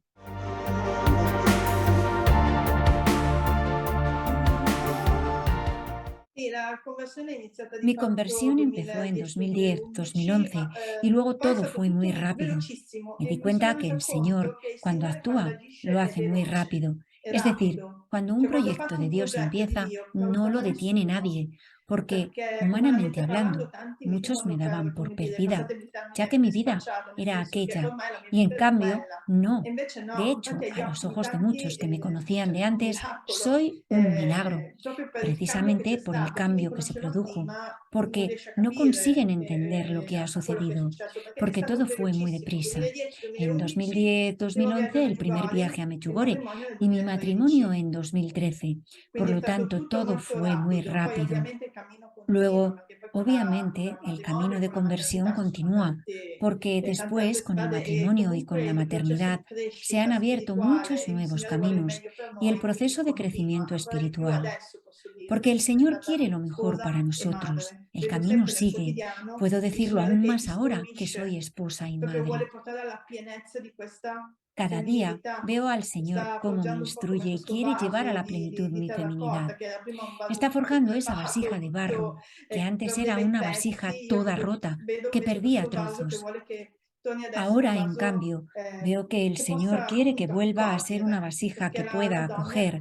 B: Sì, la conversione è iniziata di
A: Mi
B: fatto
A: conversión empezó en
B: 2010-2011,
A: 2010-2011 y luego
B: poi è
A: todo
B: stato
A: fue muy
B: tutto
A: rápido.
B: velocissimo
A: Me
B: e
A: di
B: mi sono
A: cuenta que
B: resa
A: el Señor,
B: conto che il
A: cuando
B: Signore quando
A: actúa, lo
B: agisce è
A: hace muy
B: veloce,
A: rápido.
B: è
A: Es decir,
B: rapido.
A: cuando un
B: Cioè quando
A: proyecto
B: parte
A: de
B: un
A: Dios
B: progetto di
A: empieza,
B: Dio,
A: no lo
B: come
A: detiene
B: nessuno,
A: nadie, porque,
B: perché
A: humanamente
B: umanamente
A: hablando,
B: parlando tanti mi
A: muchos me
B: dicono
A: daban
B: per,
A: por
B: come dire,
A: perdida,
B: passatemi il
A: ya
B: termine,
A: que mi vida
B: spacciata, nel
A: era
B: senso che
A: aquella,
B: ormai la mia
A: y en
B: vita era
A: cambio,
B: quella. E
A: no.
B: invece
A: De
B: no,
A: hecho,
B: infatti agli
A: a los
B: occhi di
A: ojos de
B: tanti
A: muchos que me conocían
B: cioè,
A: de
B: sono un
A: antes,
B: miracolo,
A: soy un milagro,
B: proprio per il cambio che c'è
A: precisamente por el
B: stato. Chi mi
A: cambio que se
B: conosceva
A: produjo,
B: prima non
A: porque
B: riesce a
A: no consiguen
B: capire
A: entender lo que ha
B: quello che è
A: sucedido,
B: successo, perché è
A: porque
B: stato
A: todo fue muy
B: velocissimo.
A: deprisa. En
B: 2010-2011, primo viaggio a
A: 2010-2011 el primer viaje
B: Medjugorje
A: a
B: e
A: Medjugorje
B: matrimonio nel
A: y mi matrimonio
B: 2013.
A: en 2013. Por
B: Quindi è
A: lo
B: stato
A: tanto,
B: tutto
A: todo
B: molto
A: fue muy
B: rapido. Poi
A: rápido.
B: ovviamente il cammino continua,
A: Luego,
B: perché poi con
A: obviamente,
B: il
A: el
B: matrimonio,
A: camino de
B: con la
A: conversión
B: maternità ci sono
A: continúa, porque
B: tante altre
A: después, con el
B: strade e
A: matrimonio y con
B: comunque
A: la
B: il processo
A: maternidad,
B: di
A: se han
B: crescita
A: abierto
B: spirituale,
A: muchos
B: il
A: nuevos
B: Signore vuole il
A: caminos
B: meglio per
A: y el
B: noi, quindi
A: proceso de
B: continua.
A: crecimiento
B: Ancora di più
A: espiritual.
B: adesso posso dire,
A: Porque el
B: perché sono
A: Señor
B: diventata
A: quiere lo mejor para
B: sposa e
A: nosotros.
B: madre.
A: El
B: Vedo
A: camino
B: sempre nel
A: sigue.
B: quotidiano
A: Puedo
B: il
A: decirlo
B: Signore
A: aún
B: che
A: más ahora que soy
B: istruisce,
A: esposa y
B: proprio vuole
A: madre.
B: portare alla pienezza di questa
A: Cada día
B: femminilità.
A: veo al Señor
B: Sta
A: cómo me
B: forgiando un po' come
A: instruye y
B: questo
A: quiere llevar a
B: vaso
A: la plenitud
B: di
A: mi feminidad.
B: terracotta, che era prima un vaso
A: Está
B: tutto
A: forjando esa
B: crepato,
A: vasija de barro,
B: tutto
A: que antes era
B: perdeva i
A: una vasija
B: pezzi. Io
A: toda rota,
B: vedo
A: que
B: invece
A: perdía
B: questo vaso che
A: trozos.
B: vuole che torni ad essere un
A: Ahora, en
B: vaso
A: cambio, veo que el
B: che
A: Señor
B: possa
A: quiere que
B: appunto
A: vuelva a ser una
B: accogliere,
A: vasija
B: perché
A: que
B: la
A: pueda
B: donna è
A: acoger,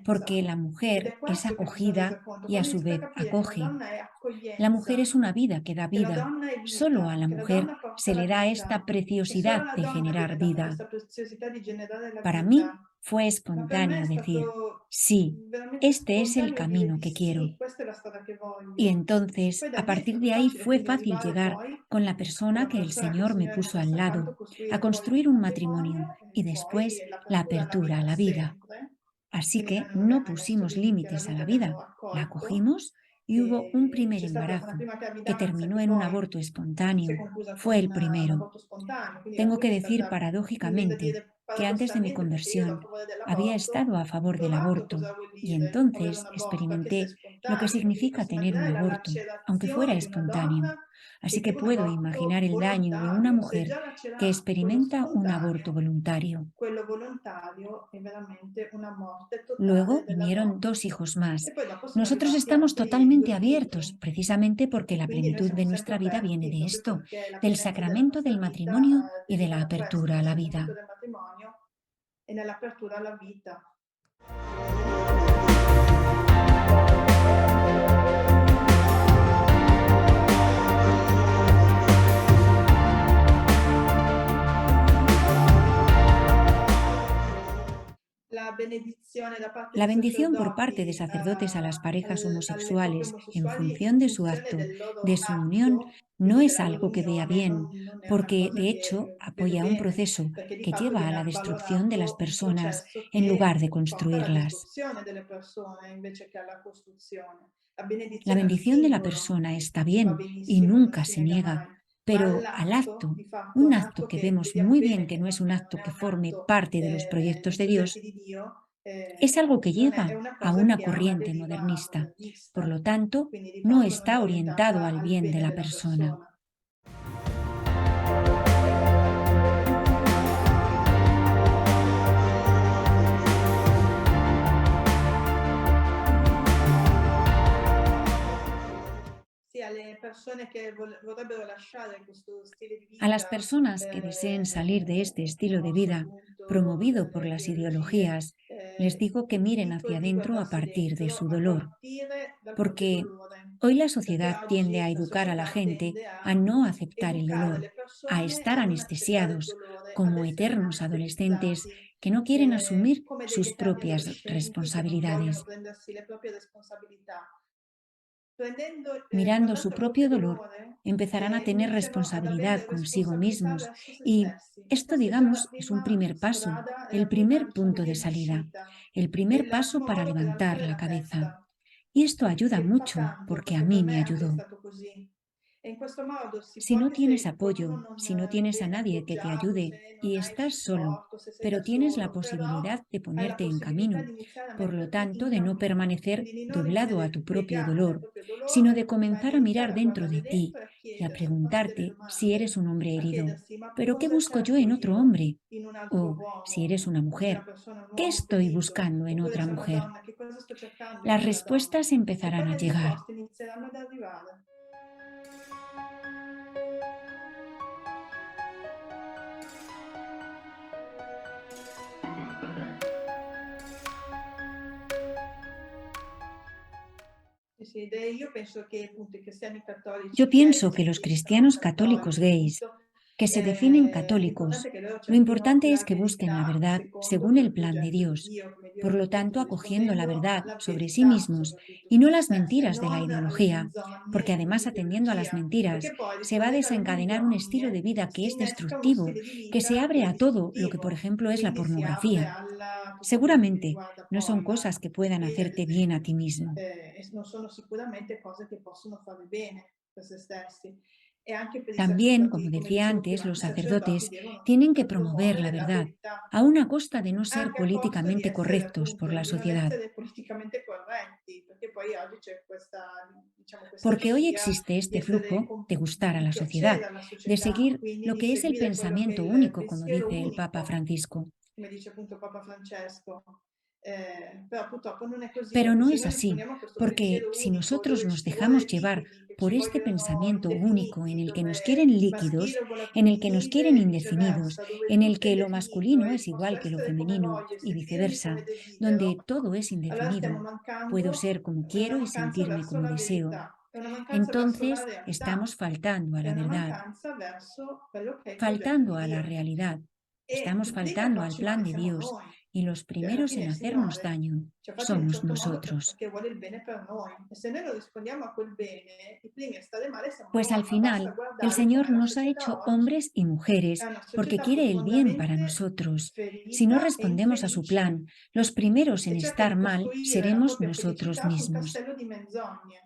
A: porque
B: accoglienza.
A: la
B: Ed
A: mujer
B: è
A: es
B: questo che mi sono resa
A: acogida
B: conto.
A: y a
B: Quando
A: su
B: inizi a
A: vez
B: capire che la
A: acoge.
B: donna è
A: La mujer
B: accoglienza,
A: es una vida que da
B: che la
A: vida.
B: donna è
A: Solo a
B: vita,
A: la
B: che la
A: mujer
B: donna porta
A: se
B: la
A: le da esta
B: vita, e solo
A: preciosidad
B: alla
A: de
B: donna
A: generar
B: viene data
A: vida.
B: questa preziosità di generare la
A: Para mí
B: vita.
A: fue
B: Ma per me è
A: espontáneo decir,
B: stato
A: sí,
B: veramente
A: este es el
B: spontaneo dire
A: camino
B: di
A: que quiero.
B: sì, questa è la strada che
A: Y
B: voglio.
A: entonces,
B: Poi da
A: a
B: lì è
A: partir
B: stato
A: de ahí
B: facile
A: fue
B: quindi
A: fácil
B: arrivare
A: llegar
B: poi
A: con la
B: con
A: persona
B: la
A: que el
B: persona che il
A: Señor me
B: Signore mi ha
A: puso al
B: messo
A: lado,
B: accanto,
A: a
B: costruire poi il
A: construir un matrimonio
B: matrimonio
A: y
B: e
A: después
B: poi
A: la
B: l'apertura alla
A: apertura a
B: vita
A: la vida.
B: sempre.
A: Así
B: Quindi noi
A: que
B: non
A: no
B: abbiamo mai messo
A: pusimos
B: limiti alla
A: límites a
B: vita,
A: la vida,
B: abbiamo
A: la
B: accolto.
A: acogimos y hubo un primer
B: C'è stata una
A: embarazo
B: prima
A: que
B: gravidanza
A: terminó
B: che
A: en un
B: poi
A: aborto
B: si è
A: espontáneo.
B: conclusa con
A: Fue el
B: un
A: primero.
B: aborto spontaneo, quindi la
A: Tengo que
B: prima è
A: decir
B: stata, mi viene da
A: paradójicamente
B: dire
A: que antes de mi
B: paradossalmente, perché io ero a
A: conversión
B: favore
A: había
B: dell'aborto,
A: estado a
B: ho
A: favor del
B: provato
A: aborto
B: cosa vuol
A: y
B: dire avere un
A: entonces
B: aborto, anche se è
A: experimenté lo que
B: spontaneo, perché vi
A: significa
B: posso
A: tener un
B: immaginare la
A: aborto, aunque fuera
B: lacerazione di una
A: espontáneo.
B: donna che
A: Así que
B: vive un
A: puedo imaginar
B: aborto
A: el daño de una
B: volontario. Se
A: mujer
B: già
A: que
B: lacera quello
A: experimenta un aborto
B: spontaneo,
A: voluntario.
B: quello volontario è veramente una morte totale
A: Luego
B: della
A: vinieron
B: donna.
A: dos hijos
B: E
A: más.
B: poi dopo sono
A: Nosotros
B: arrivati
A: estamos
B: anche i 2
A: totalmente abiertos,
B: figli.
A: precisamente porque
B: E
A: la
B: quindi noi
A: plenitud
B: siamo
A: de
B: sempre
A: nuestra vida viene
B: aperti,
A: de
B: proprio
A: esto,
B: perché la
A: del
B: pienezza della
A: sacramento
B: nostra
A: del
B: vita
A: matrimonio y de la
B: deriva da questo,
A: apertura a
B: dal
A: la
B: sacramento
A: vida.
B: del matrimonio e nell'apertura alla vita. La benedizione da parte
A: La
B: dei
A: bendición por parte de
B: sacerdoti
A: sacerdotes a las parejas
B: alle coppie
A: homosexuales en
B: omosessuali
A: función
B: in
A: de su
B: funzione
A: acto,
B: del loro
A: de su unión,
B: atto,
A: no
B: quindi
A: es
B: della loro
A: algo que vea
B: unione,
A: bien,
B: non è una
A: porque
B: cosa
A: de hecho
B: che vedo
A: apoya un
B: bene,
A: proceso
B: perché di
A: que
B: fatto
A: lleva a
B: viene
A: la destrucción de las
B: avvalorato un
A: personas
B: processo
A: en lugar
B: che
A: de
B: porta alla
A: construirlas.
B: distruzione delle persone invece che alla costruzione. La
A: La
B: benedizione al
A: bendición de la
B: singolo
A: persona está
B: va
A: bien y
B: benissimo, non
A: nunca
B: si
A: se
B: nega
A: niega,
B: mai, ma
A: pero al
B: all'atto,
A: acto,
B: di fatto,
A: un
B: un
A: acto
B: atto
A: que
B: che
A: vemos
B: vediamo
A: muy
B: bene
A: bien que
B: che
A: no es un
B: non
A: acto
B: è
A: que
B: un
A: forme
B: atto
A: parte de los proyectos
B: dei
A: de
B: progetti
A: Dios,
B: di Dio,
A: es algo que
B: è
A: lleva
B: una
A: a
B: cosa
A: una
B: che ha una
A: corriente
B: deriva
A: modernista. Por
B: modernista,
A: lo tanto,
B: quindi di
A: no
B: fatto non è
A: está orientado
B: orientata
A: al
B: al
A: bien de
B: bene
A: la
B: della
A: persona.
B: persona. Sì, alle persone che vorrebbero lasciare questo stile di
A: A las
B: vita
A: personas que deseen salir de este estilo de
B: promosso
A: vida,
B: appunto
A: promovido por
B: dalle
A: las
B: ideologie,
A: ideologías, les digo que miren
B: dico
A: hacia
B: di
A: adentro a
B: guardarsi
A: partir de
B: dentro
A: su
B: a
A: dolor,
B: partire dal proprio
A: porque
B: dolore,
A: hoy la
B: perché
A: sociedad tiende a
B: oggi la
A: educar a la
B: società
A: gente
B: tende
A: a
B: a
A: no aceptar el
B: educare
A: dolor,
B: le
A: a
B: persone
A: estar
B: a non accettare il
A: anestesiados
B: dolore, ad
A: como
B: essere
A: eternos adolescentes
B: anestetizzati,
A: que no quieren asumir
B: come degli
A: sus
B: eterni
A: propias
B: adolescenti che non vogliono
A: responsabilidades.
B: prendersi le proprie responsabilità. Prendendo,
A: Mirando su
B: guardando il
A: propio
B: proprio
A: dolor,
B: dolore,
A: empezarán a tener
B: iniziano ad avere
A: responsabilidad consigo
B: responsabilità
A: mismos
B: verso se
A: y
B: stessi. E
A: esto,
B: questa è già la
A: digamos, es un
B: prima
A: primer paso,
B: strada, è la
A: el
B: prima,
A: primer
B: diciamo,
A: punto
B: via
A: de
B: di
A: salida,
B: uscita.
A: el
B: È
A: primer
B: il
A: paso
B: primo
A: para
B: modo per
A: levantar
B: alzare
A: la
B: la
A: cabeza.
B: testa,
A: Y esto ayuda
B: che fa
A: mucho
B: tanto,
A: porque a
B: perché per
A: mí
B: me
A: me
B: anche è
A: ayudó.
B: stato così. E in questo modo si
A: Si
B: può
A: no
B: anche se
A: tienes
B: qualcuno
A: apoyo, si no
B: non
A: tienes a
B: viene
A: nadie que te
B: appoggiato,
A: ayude
B: se non
A: y
B: hai
A: estás solo,
B: supporto, se sei da
A: pero tienes la
B: solo, però
A: posibilidad de
B: hai la
A: ponerte en
B: possibilità
A: camino,
B: di iniziare a
A: por lo
B: metterti
A: tanto,
B: in
A: de no
B: cammino,
A: permanecer
B: quindi di non
A: doblado a
B: rimanere
A: tu propio
B: piegato nel
A: dolor,
B: proprio
A: sino
B: dolore,
A: de
B: ma
A: comenzar
B: di
A: a mirar
B: iniziare a
A: dentro
B: guardare
A: de ti
B: dentro e a
A: y a
B: chiedersi, a farsi delle
A: preguntarte si
B: domande,
A: eres un hombre
B: a
A: herido.
B: chiedersi: "Ma
A: ¿Pero qué
B: cosa
A: busco yo
B: cerco
A: en otro
B: io
A: hombre?
B: in un altro
A: O si
B: uomo,
A: eres una
B: in una
A: mujer,
B: persona, un
A: ¿qué
B: uomo
A: estoy
B: ferito?
A: buscando en
B: Oppure
A: otra
B: se è una
A: mujer?
B: donna, che cosa sto cercando in
A: Las
B: quella donna?"
A: respuestas
B: E
A: empezarán
B: poi
A: a
B: le
A: llegar.
B: risposte inizieranno ad arrivare. Sì, sì, ed io penso che appunto i cristiani
A: Yo
B: cattolici gay,
A: pienso que
B: si
A: los
B: definiscano
A: cristianos católicos
B: cattolici
A: gays,
B: appunto,
A: que se definen católicos,
B: l'importante è che loro
A: lo
B: cerchino
A: importante es
B: la
A: que busquen la
B: verità
A: verdad
B: secondo
A: según
B: quel
A: el plan de
B: progetto di
A: Dios,
B: Dio, come Dio
A: por
B: l'ha
A: lo
B: voluto,
A: tanto acogiendo la
B: rispondendo
A: verdad
B: alla
A: sobre sí
B: verità
A: mismos
B: soprattutto
A: y
B: su
A: no
B: se
A: las
B: stessi e
A: mentiras de la
B: non alle
A: ideología, porque
B: menzogne
A: además atendiendo a las
B: dell'ideologia,
A: mentiras
B: perché poi
A: se va a
B: rispondendo alle
A: desencadenar un estilo de
B: menzogne
A: vida que
B: si
A: es
B: innesca uno
A: destructivo,
B: stile di
A: que se
B: vita che
A: abre
B: è
A: a todo lo que por
B: distruttivo
A: ejemplo
B: e
A: es la
B: quindi si apre
A: pornografía.
B: a tutto quello che
A: Seguramente
B: riguarda
A: no son
B: poi
A: cosas que
B: il
A: puedan
B: gay ad
A: hacerte bien a ti
B: esempio,
A: mismo.
B: e non sono sicuramente cose che possono fare bene per se stessi. E anche per i
A: También, como
B: sacerdoti, come
A: decía
B: dicevo
A: antes,
B: prima,
A: los
B: i sacerdoti
A: sacerdotes
B: devono
A: tienen que promover la
B: promuovere la
A: verdad,
B: verità,
A: a una costa de no ser
B: anche a costo di
A: políticamente
B: essere
A: correctos por
B: appunto
A: la
B: di non
A: sociedad.
B: essere politicamente corretti, perché poi oggi c'è questa diciamo questa
A: Porque hoy
B: scia
A: existe
B: di
A: este
B: essere
A: flujo de gustar a
B: di
A: la sociedad,
B: piacere alla
A: de
B: società,
A: seguir
B: quindi
A: lo
B: di
A: que es el
B: seguire quello che è
A: pensamiento
B: il
A: único, como
B: pensiero
A: dice el Papa
B: unico,
A: Francisco.
B: come dice appunto Papa Francesco. Però purtroppo non è così,
A: Pero
B: perché
A: no
B: se
A: es
B: noi
A: así,
B: rispondiamo a questo
A: porque
B: pensiero
A: si
B: unico
A: nosotros
B: dove
A: nos
B: ci vuole
A: dejamos llevar
B: liquidi, che
A: por
B: ci
A: este
B: vogliono
A: pensamiento único en
B: indefiniti,
A: el que nos
B: dove
A: quieren
B: il
A: líquidos,
B: maschile vuole
A: en el que nos
B: approfondire
A: quieren
B: e
A: indefinidos,
B: viceversa, dove
A: en el
B: tutto è
A: que lo
B: indefinito
A: masculino
B: e
A: es
B: posso
A: igual que lo
B: essere come
A: femenino
B: voglio e
A: y
B: sentirmi
A: viceversa,
B: come desidero,
A: donde todo es
B: allora stiamo
A: indefinido, puedo
B: mancando,
A: ser como
B: è una
A: quiero y
B: mancanza
A: sentirme
B: verso
A: como
B: la
A: deseo,
B: verità, è una mancanza verso la
A: entonces
B: realtà,
A: estamos faltando a
B: è
A: la
B: una
A: verdad,
B: mancanza verso quello che è il progetto
A: faltando
B: di
A: a la
B: Dio.
A: realidad,
B: E
A: estamos
B: il primo a
A: faltando al
B: farci
A: plan
B: male
A: de
B: siamo
A: Dios
B: noi.
A: y los
B: Cioè alla
A: primeros
B: fine
A: en
B: il
A: hacernos
B: Signore
A: daño
B: ci ha fatti in un
A: somos
B: certo modo
A: nosotros.
B: perché vuole il bene per noi. E se noi non rispondiamo a quel bene, i primi a stare male siamo
A: Pues al
B: noi, ma basta
A: final, el
B: guardare
A: Señor
B: com'è la
A: nos ha
B: società
A: hecho
B: oggi.
A: hombres y
B: È
A: mujeres
B: una
A: porque
B: società
A: quiere el bien para
B: profondamente
A: nosotros. Si no
B: ferita e
A: respondemos a su
B: infelice
A: plan, los primeros en
B: e cerca di
A: estar mal
B: costruire la
A: seremos
B: propria
A: nosotros
B: felicità sul
A: mismos.
B: castello di menzogne.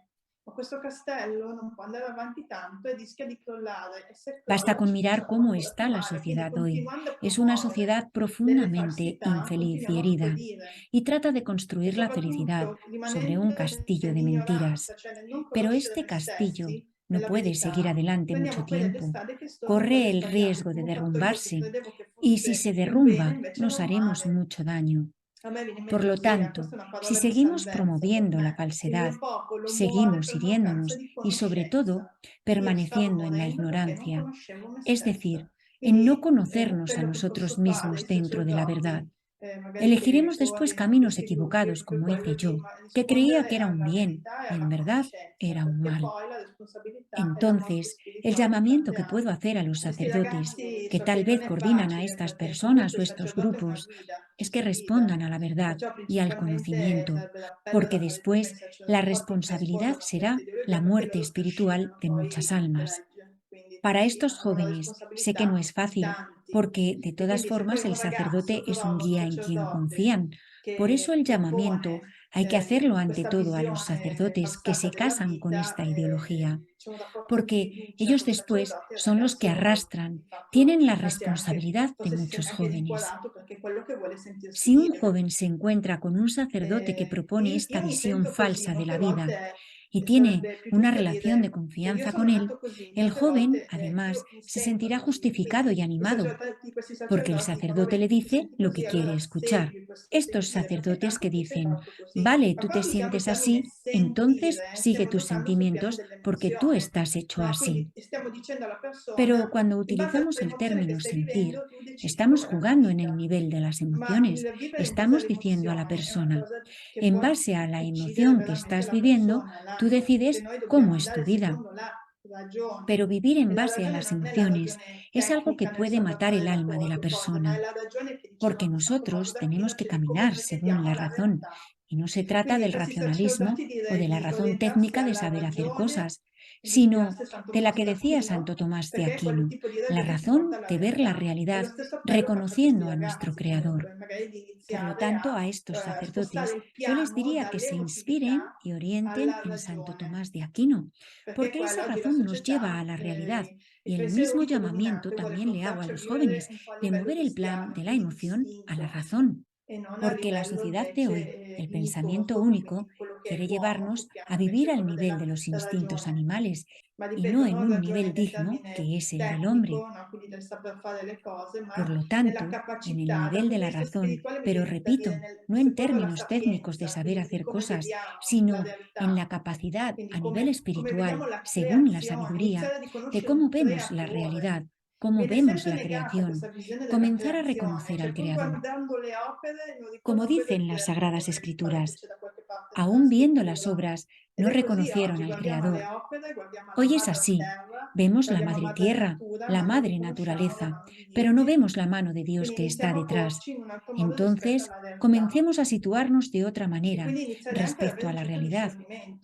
B: Ma questo castello non può andare avanti tanto e rischia di crollare e se
A: Basta
B: crolla
A: con
B: ci
A: mirar
B: facciamo
A: cómo
B: ancora più
A: está la
B: male. Quindi
A: sociedad hoy.
B: continuando a
A: Es una
B: promuovere
A: sociedad
B: delle
A: profundamente
B: falsità,
A: infeliz y
B: continuiamo a
A: herida
B: infierire
A: y trata de
B: e
A: construir la felicidad
B: soprattutto
A: sobre un
B: rimanendo
A: castillo de
B: nell'ignoranza,
A: mentiras.
B: cioè nel non
A: Pero
B: conoscere
A: este
B: noi
A: castillo
B: stessi,
A: no
B: nella
A: puede seguir
B: verità,
A: adelante mucho
B: prendiamo poi delle
A: tiempo.
B: strade che sono
A: Corre
B: quelle
A: el
B: sbagliate.
A: riesgo de
B: Come ho fatto io che
A: derrumbarse
B: credevo che
A: y si se
B: fosse un bene,
A: derrumba
B: invece era
A: nos
B: un
A: haremos
B: male.
A: mucho daño.
B: A me viene in
A: Por
B: mente
A: lo
B: così,
A: tanto,
B: questa è una
A: si
B: parola di
A: seguimos
B: salvezza per
A: promoviendo la
B: me. Il
A: falsedad,
B: mio popolo muore
A: seguimos
B: per mancanza
A: hiriéndonos
B: di
A: y sobre todo
B: conoscenza. Io stavo
A: permaneciendo en la
B: morendo perché non
A: ignorancia,
B: conoscevo me
A: es
B: stessa.
A: decir, en no
B: Quindi
A: conocernos a
B: quello che
A: nosotros
B: posso fare, i
A: mismos dentro de la verdad.
B: sacerdoti, magari che
A: Elegiremos después
B: coordinano
A: caminos
B: questi gruppi, è
A: equivocados,
B: proprio
A: como hice
B: quello di
A: yo, que creía que
B: rispondere
A: era un
B: alla
A: bien
B: verità e
A: y en
B: alla
A: verdad
B: conoscenza,
A: era un
B: perché
A: mal.
B: poi la responsabilità è la morte
A: Entonces, el
B: spirituale che
A: llamamiento que puedo
B: abbiamo.
A: hacer a los
B: Eh sì,
A: sacerdotes
B: ragazzi,
A: que
B: so
A: tal
B: che non
A: vez
B: è
A: coordinan a
B: facile
A: estas
B: perché comunque
A: personas o
B: il
A: estos
B: sacerdote è una
A: grupos
B: guida,
A: es
B: ci
A: que
B: si guida,
A: respondan a la verdad
B: perciò
A: y al
B: principalmente
A: conocimiento,
B: sarebbe l'appello
A: porque
B: da fare tutti ai
A: después la
B: sacerdoti che
A: responsabilidad
B: sposano questa
A: será la
B: ideologia perché
A: muerte
B: loro
A: espiritual
B: trascinano
A: de muchas
B: poi il
A: almas.
B: gregge. Quindi
A: Para estos
B: trascinano la
A: jóvenes sé que no
B: responsabilità
A: es
B: di
A: fácil,
B: tanti.
A: porque de
B: E
A: todas
B: quindi se poi
A: formas el
B: un ragazzo
A: sacerdote es un
B: trova un
A: guía en quien
B: sacerdote
A: confían. Por eso
B: che
A: el llamamiento
B: propone
A: hay que hacerlo ante
B: questa
A: todo a los
B: visione
A: sacerdotes que
B: falsata
A: se
B: della
A: casan con
B: vita,
A: esta ideología,
B: c'è un rapporto di
A: porque
B: fiducia
A: ellos
B: col
A: después
B: sacerdote e il
A: son los que
B: ragazzo di
A: arrastran,
B: fatto
A: tienen la
B: anzi anche
A: responsabilidad de
B: forse si
A: muchos
B: sente anche
A: jóvenes.
B: rincuorato perché è quello che vuole sentirsi
A: Si un
B: dire.
A: joven se encuentra con un sacerdote que propone esta
B: Io mi
A: visión
B: sento così,
A: falsa de la
B: molte
A: vida
B: volte
A: y tiene
B: sarebbe più
A: una
B: giusto
A: relación de
B: dire che io
A: confianza
B: sono
A: con él,
B: nato così,
A: el
B: molte
A: joven,
B: volte
A: además,
B: io mi
A: se
B: sento
A: sentirá
B: così,
A: justificado y
B: quindi
A: animado,
B: questi
A: porque el
B: sacerdoti dicono,
A: sacerdote
B: vabbè,
A: le
B: tu ti
A: dice
B: senti
A: lo que
B: così,
A: quiere
B: allora
A: escuchar.
B: segui questo
A: Estos
B: sentire perché
A: sacerdotes que
B: tanto tu sei
A: dicen,
B: fatto così.
A: vale,
B: Ma
A: tú te
B: quando usiamo il
A: sientes
B: termine
A: así, entonces
B: sentire,
A: sigue
B: stiamo
A: tus
B: giocando sul piano
A: sentimientos porque tú
B: dell'emozione,
A: estás hecho
B: no?
A: así.
B: Quindi stiamo dicendo alla
A: Pero
B: persona,
A: cuando
B: in base
A: utilizamos el
B: all'emozione che
A: término
B: stai
A: sentir,
B: vivendo, tu decidi
A: estamos
B: com'è la tua
A: jugando en el
B: vita.
A: nivel de las
B: Ma
A: emociones.
B: il vivere in base
A: Estamos diciendo a la
B: all'emozione è una
A: persona,
B: cosa che
A: en
B: può
A: base a la
B: uccidere
A: emoción que
B: veramente
A: estás
B: la
A: viviendo,
B: persona,
A: tú
B: l'anima, perché
A: decides
B: noi
A: cómo
B: dobbiamo
A: es tu
B: andare
A: vida.
B: secondo la ragione.
A: Pero vivir en
B: E la
A: base a
B: ragione
A: las
B: non è la
A: emociones
B: ragione
A: es algo que
B: tecnica nel
A: puede matar
B: salvatore
A: el
B: la
A: alma de la
B: cosa, ma è
A: persona,
B: la ragione che
A: porque
B: dicevamo San Tommaso
A: nosotros tenemos
B: d'Aquino,
A: que
B: cioè come
A: caminar
B: noi
A: según
B: vediamo
A: la
B: la
A: razón.
B: realtà.
A: Y no se trata
B: Quindi
A: del
B: questi
A: racionalismo
B: sacerdoti
A: o de la
B: di
A: razón técnica
B: orientarsi
A: de
B: alla
A: saber hacer
B: ragione,
A: cosas,
B: in ispirarsi
A: sino
B: a Santo
A: de la
B: Tommaso
A: que decía
B: d'Aquino,
A: Santo Tomás de
B: perché è quel
A: Aquino,
B: tipo di
A: la
B: ragione che porta
A: razón
B: alla
A: de ver la
B: realtà. È lo
A: realidad
B: stesso appello che faccio a questi
A: reconociendo a nuestro
B: ragazzi
A: Creador.
B: comunque, magari di
A: Por lo
B: iniziare
A: tanto,
B: a
A: a estos
B: spostare
A: sacerdotes
B: il
A: yo les
B: piano
A: diría que se inspiren
B: dall'emotività
A: y orienten
B: alla
A: en Santo
B: ragione,
A: Tomás de Aquino,
B: perché
A: porque
B: quella
A: esa
B: oggi la
A: razón nos lleva a
B: società,
A: la realidad.
B: il
A: Y el
B: pensiero
A: mismo
B: unico
A: llamamiento
B: dominante vuole
A: también le hago a
B: portarci a
A: los
B: vivere
A: jóvenes
B: un po' a
A: de
B: livello
A: mover el plan
B: cristiano,
A: de la
B: quindi
A: emoción a la
B: d'istinto,
A: razón,
B: e non a
A: porque la
B: livello
A: sociedad de
B: invece
A: hoy, el pensamiento
B: unitoso, quindi
A: único,
B: di quello che è
A: quiere
B: l'uomo
A: llevarnos
B: più che
A: a
B: hanno
A: vivir
B: invece
A: al
B: quello
A: nivel
B: della
A: de los instintos
B: ragione.
A: animales
B: Ma
A: y no
B: ripeto,
A: en
B: non
A: un
B: ragione
A: nivel
B: nel
A: digno
B: termine
A: que es el del hombre.
B: tecnico, no? Quindi del saper fare le cose,
A: Por
B: ma
A: lo
B: nella
A: tanto, en el
B: capacità, dal
A: nivel de
B: punto
A: la
B: di vista
A: razón,
B: spirituale mi
A: pero
B: viene da dire
A: repito,
B: nel
A: no en
B: secondo la
A: términos técnicos de
B: sapienza,
A: saber
B: quindi di
A: hacer
B: come
A: cosas,
B: vediamo la
A: sino en la
B: realtà,
A: capacidad
B: quindi
A: a nivel
B: come vediamo
A: espiritual,
B: la
A: según la
B: creazione,
A: sabiduría,
B: iniziare a
A: de
B: riconoscere
A: cómo
B: un
A: vemos la
B: creatore.
A: realidad, cómo
B: Viene
A: vemos
B: sempre
A: la
B: negata questa
A: creación,
B: visione della
A: comenzar a
B: creazione,
A: reconocer al
B: cioè pur
A: Creador.
B: guardando le opere non
A: Como
B: riconosco
A: dicen
B: del
A: las
B: verbo,
A: Sagradas
B: mi pare che
A: Escrituras,
B: c'è da qualche parte nella
A: aún viendo las
B: scrittura.
A: obras,
B: Ed
A: no
B: è così
A: reconocieron
B: oggi,
A: al
B: guardiamo le
A: Creador.
B: opere, guardiamo la
A: Hoy es
B: madre
A: así.
B: terra,
A: Vemos la
B: guardiamo
A: madre
B: madre
A: tierra,
B: natura,
A: la
B: ma non
A: madre
B: riconosciamo la
A: naturaleza,
B: mano di
A: pero
B: Dio
A: no
B: dietro.
A: vemos la mano de Dios
B: Quindi
A: que está
B: iniziamo a
A: detrás.
B: porci in un altro modo rispetto
A: Entonces,
B: alla realtà.
A: comencemos a situarnos de otra
B: E
A: manera
B: quindi iniziare anche ad avere
A: respecto a
B: un
A: la
B: certo
A: realidad,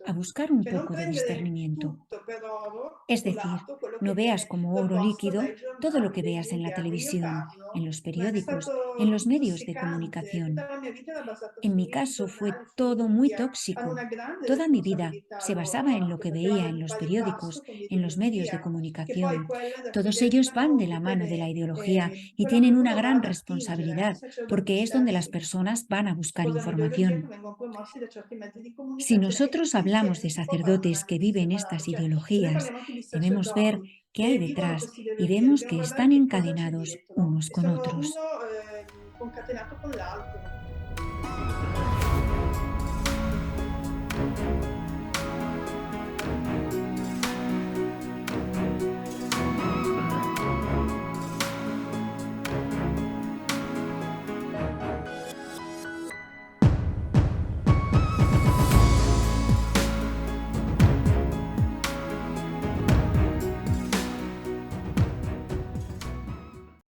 A: a
B: discernimento,
A: buscar un
B: cioè non
A: poco de
B: prendere
A: discernimiento.
B: tutto per oro,
A: Es decir,
B: culato, quello
A: no
B: che
A: veas
B: viene
A: como oro
B: proposto
A: líquido
B: dai
A: todo lo
B: giornali,
A: que
B: dai
A: veas en la
B: media a cui io
A: televisión, en
B: parlo,
A: los
B: ma è
A: periódicos, en
B: stato
A: los medios de
B: intossicante. Tutta
A: comunicación.
B: la mia vita era basata
A: En mi
B: sui
A: caso fue
B: giornali, sui
A: todo muy
B: media, hanno
A: tóxico.
B: una grande
A: Toda mi vida
B: responsabilità
A: se
B: loro,
A: basaba en lo
B: anche
A: que
B: perché
A: veía
B: vanno
A: en
B: di
A: los
B: pari passo
A: periódicos,
B: con
A: en los medios de
B: l'ideologia, che poi
A: comunicación.
B: quella da cui
A: Todos ellos van
B: derivano
A: de la
B: tutte
A: mano de la
B: le
A: ideología y
B: quello a cui
A: tienen una
B: uno va
A: gran
B: ad attingere, anche i
A: responsabilidad
B: sacerdoti
A: porque es donde las
B: stessi.
A: personas van a buscar
B: Sposano ideologie che
A: información.
B: vengono promossi da certi mezzi di
A: Si
B: comunicazione e
A: nosotros hablamos
B: insieme
A: de
B: si può parlare
A: sacerdotes
B: anche
A: que
B: di
A: viven
B: separato,
A: estas
B: cioè se noi
A: ideologías,
B: parliamo anche di
A: debemos ver
B: sacerdoti
A: qué hay
B: che vivono
A: detrás
B: queste
A: y
B: ideologie,
A: vemos
B: dobbiamo
A: que
B: guardare
A: están
B: che cosa c'è
A: encadenados
B: dietro
A: unos
B: e
A: con
B: sono
A: otros.
B: uno concatenato con l'altro.